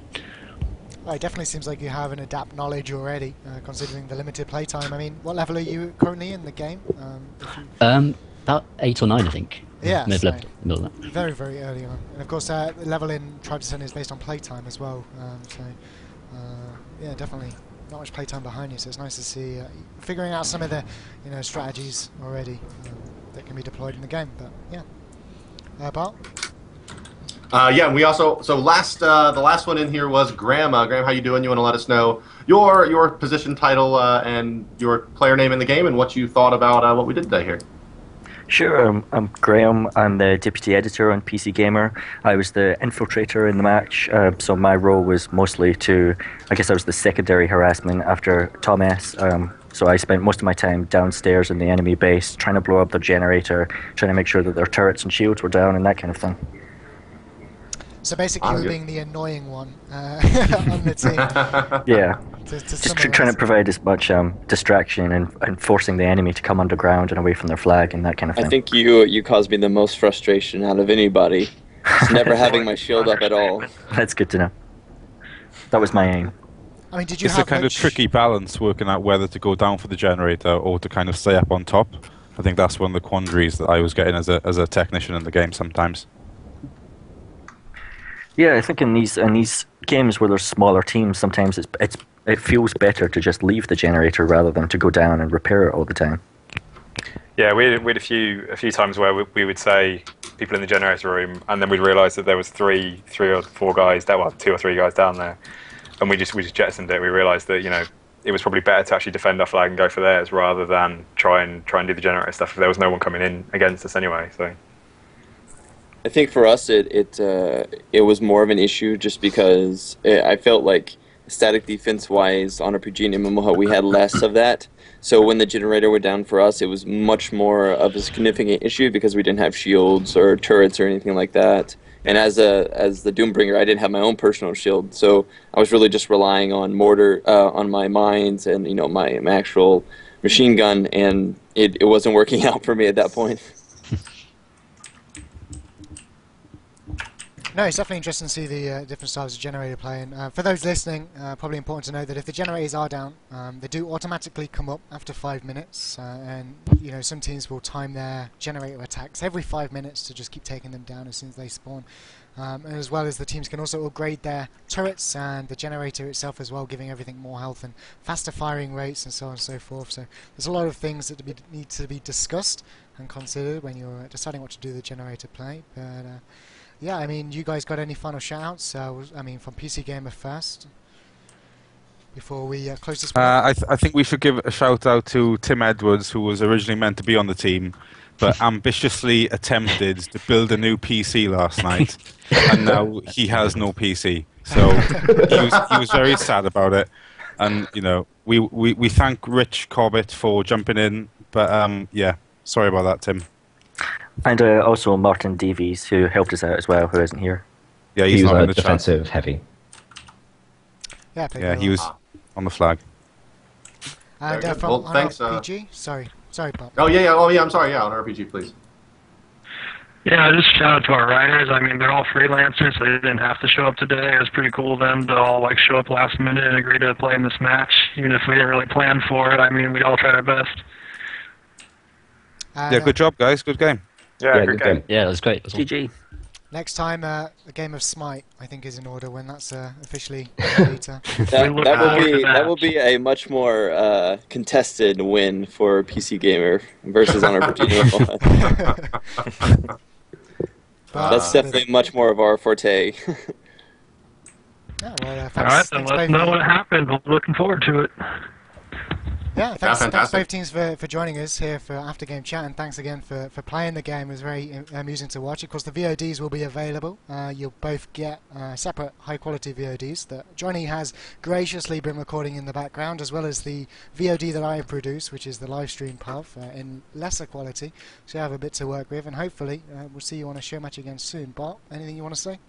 Well, it definitely seems like you have an adapt knowledge already, considering the limited playtime. I mean, what level are you currently in the game? About 8 or 9, I think. Yeah, Middle of that. Very, very early on. And of course, the level in Tribes Ascended is based on playtime as well. Yeah, definitely not much playtime behind you. So it's nice to see figuring out some of the strategies already that can be deployed in the game. But yeah, Bart. Yeah, and we also the last one in here was Graham. Graham, how you doing? You want to let us know your position, title, and your player name in the game, and what you thought about what we did today here. Sure, I'm Graham. I'm the deputy editor on PC Gamer. I was the infiltrator in the match, so my role was mostly I was the secondary harassment after Tom S. So I spent most of my time downstairs in the enemy base, trying to blow up their generator, trying to make sure that their turrets and shields were down, and that kind of thing. So basically, you being the annoying one on the team. Yeah. Just trying to provide as much distraction and forcing the enemy to come underground and away from their flag and that kind of thing. I think you caused me the most frustration out of anybody. Just never having my shield up at all. That's good to know. That was my aim. I mean, did you it's have a kind of tricky balance working out whether to go down for the generator or to kind of stay up on top. I think that's one of the quandaries that I was getting as a technician in the game sometimes. Yeah, I think in these games where there's smaller teams, sometimes it feels better to just leave the generator rather than to go down and repair it all the time. Yeah, we had a few times where we would say people in the generator room, and then we'd realise that there was three or four guys, 2 or 3 guys down there, and we just jettisoned it. We realised that it was probably better to actually defend our flag and go for theirs rather than try and do the generator stuff. If there was no one coming in against us anyway, so. I think for us it was more of an issue just because I felt like static defense-wise on RPG and MMOHut we had less of that. So when the generator went down for us, it was much more of a significant issue because we didn't have shields or turrets or anything like that. And as the Doombringer, I didn't have my own personal shield, so I was really just relying on mortar, on my mines and my actual machine gun, and it wasn't working out for me at that point. No, it's definitely interesting to see the different styles of generator playing. For those listening, probably important to know that if the generators are down, they do automatically come up after 5 minutes, and some teams will time their generator attacks every 5 minutes to just keep taking them down as soon as they spawn. And as well as the teams can also upgrade their turrets and the generator itself as well, giving everything more health and faster firing rates and so on and so forth. So there's a lot of things that need to be discussed and considered when you're deciding what to do with the generator play. But yeah, I mean, you guys got any final shout-outs? I mean, from PC Gamer first, before we close this one? I think we should give a shout-out to Tim Edwards, who was originally meant to be on the team, but ambitiously attempted to build a new PC last night, and now he has no PC. So he was very sad about it. And, we thank Rich Corbett for jumping in, but, yeah, sorry about that, Tim. And also Martin Davies, who helped us out as well, who isn't here. Yeah, He he's was not in a the chat. defensive heavy. Yeah, Yeah, he was on the flag. And Very good. from Well, thanks, RPG? Sorry, Bob. Oh yeah. I'm sorry. Yeah, on RPG, please. Yeah, just shout out to our writers. I mean, they're all freelancers, so they didn't have to show up today. It was pretty cool of them to all show up last minute and agree to play in this match, even if we didn't really plan for it. I mean, we all tried our best. Yeah, good job, guys. Good game. Yeah, good game. Yeah, that was great. GG. Next time, a game of Smite, I think, is in order when that's officially beta. That will be a much more contested win for PC Gamer versus OnRPG. That's definitely much more of our forte. Yeah, well, All right, then let us know what happened. We're looking forward to it. Yeah, thanks fantastic. both teams for joining us here for After Game Chat, and thanks again for playing the game. It was very amusing to watch. Of course, the VODs will be available. You'll both get separate high-quality VODs that Johnny has graciously been recording in the background, as well as the VOD that I produce, which is the live stream path in lesser quality. So you have a bit to work with, and hopefully we'll see you on a show match again soon. Bart, anything you want to say?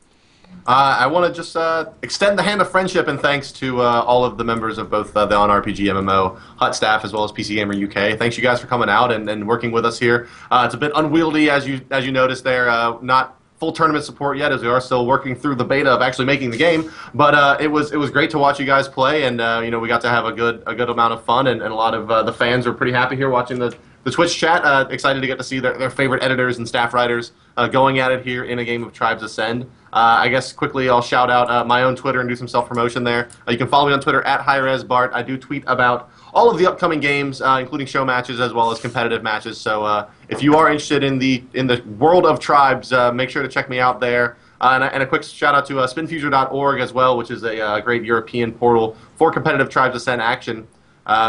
I want to just extend the hand of friendship and thanks to all of the members of both the OnRPG MMOHut staff as well as PCGamer UK. Thanks you guys for coming out and working with us here. It's a bit unwieldy as you noticed there. Not full tournament support yet, as we are still working through the beta of actually making the game. But it was great to watch you guys play, and we got to have a good amount of fun, and a lot of the fans are pretty happy here watching the Twitch chat. Excited to get to see their favorite editors and staff writers going at it here in a game of Tribes Ascend. I guess quickly I'll shout out my own Twitter and do some self-promotion there. You can follow me on Twitter at HighResBart. I do tweet about all of the upcoming games, including show matches as well as competitive matches. So if you are interested in the world of Tribes, make sure to check me out there. And a quick shout out to spinfuser.org as well, which is a great European portal for competitive Tribes Ascend action.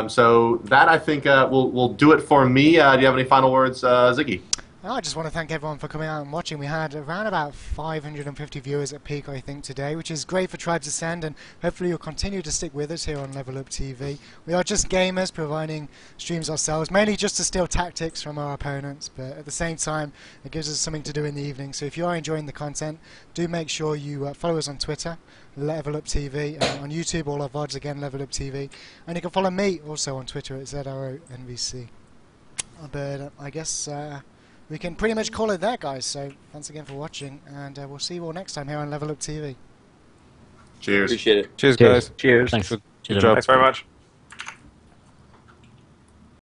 So that, I think, will do it for me. Do you have any final words, Ziggy? I just want to thank everyone for coming out and watching. We had around about 550 viewers at peak, I think, today, which is great for Tribes Ascend, and hopefully you'll continue to stick with us here on LevelUpTV. We are just gamers providing streams ourselves, mainly just to steal tactics from our opponents, but at the same time, it gives us something to do in the evening. So if you are enjoying the content, do make sure you follow us on Twitter, LevelUpTV, on YouTube, all our VODs again, LevelUpTV, and you can follow me also on Twitter at ZRONVC. But I guess we can pretty much call it there, guys. So thanks again for watching, and we'll see you all next time here on LevelUpTV. Cheers. Appreciate it. Cheers, guys. Cheers. Thanks. Good Cheers, job. Thanks very much.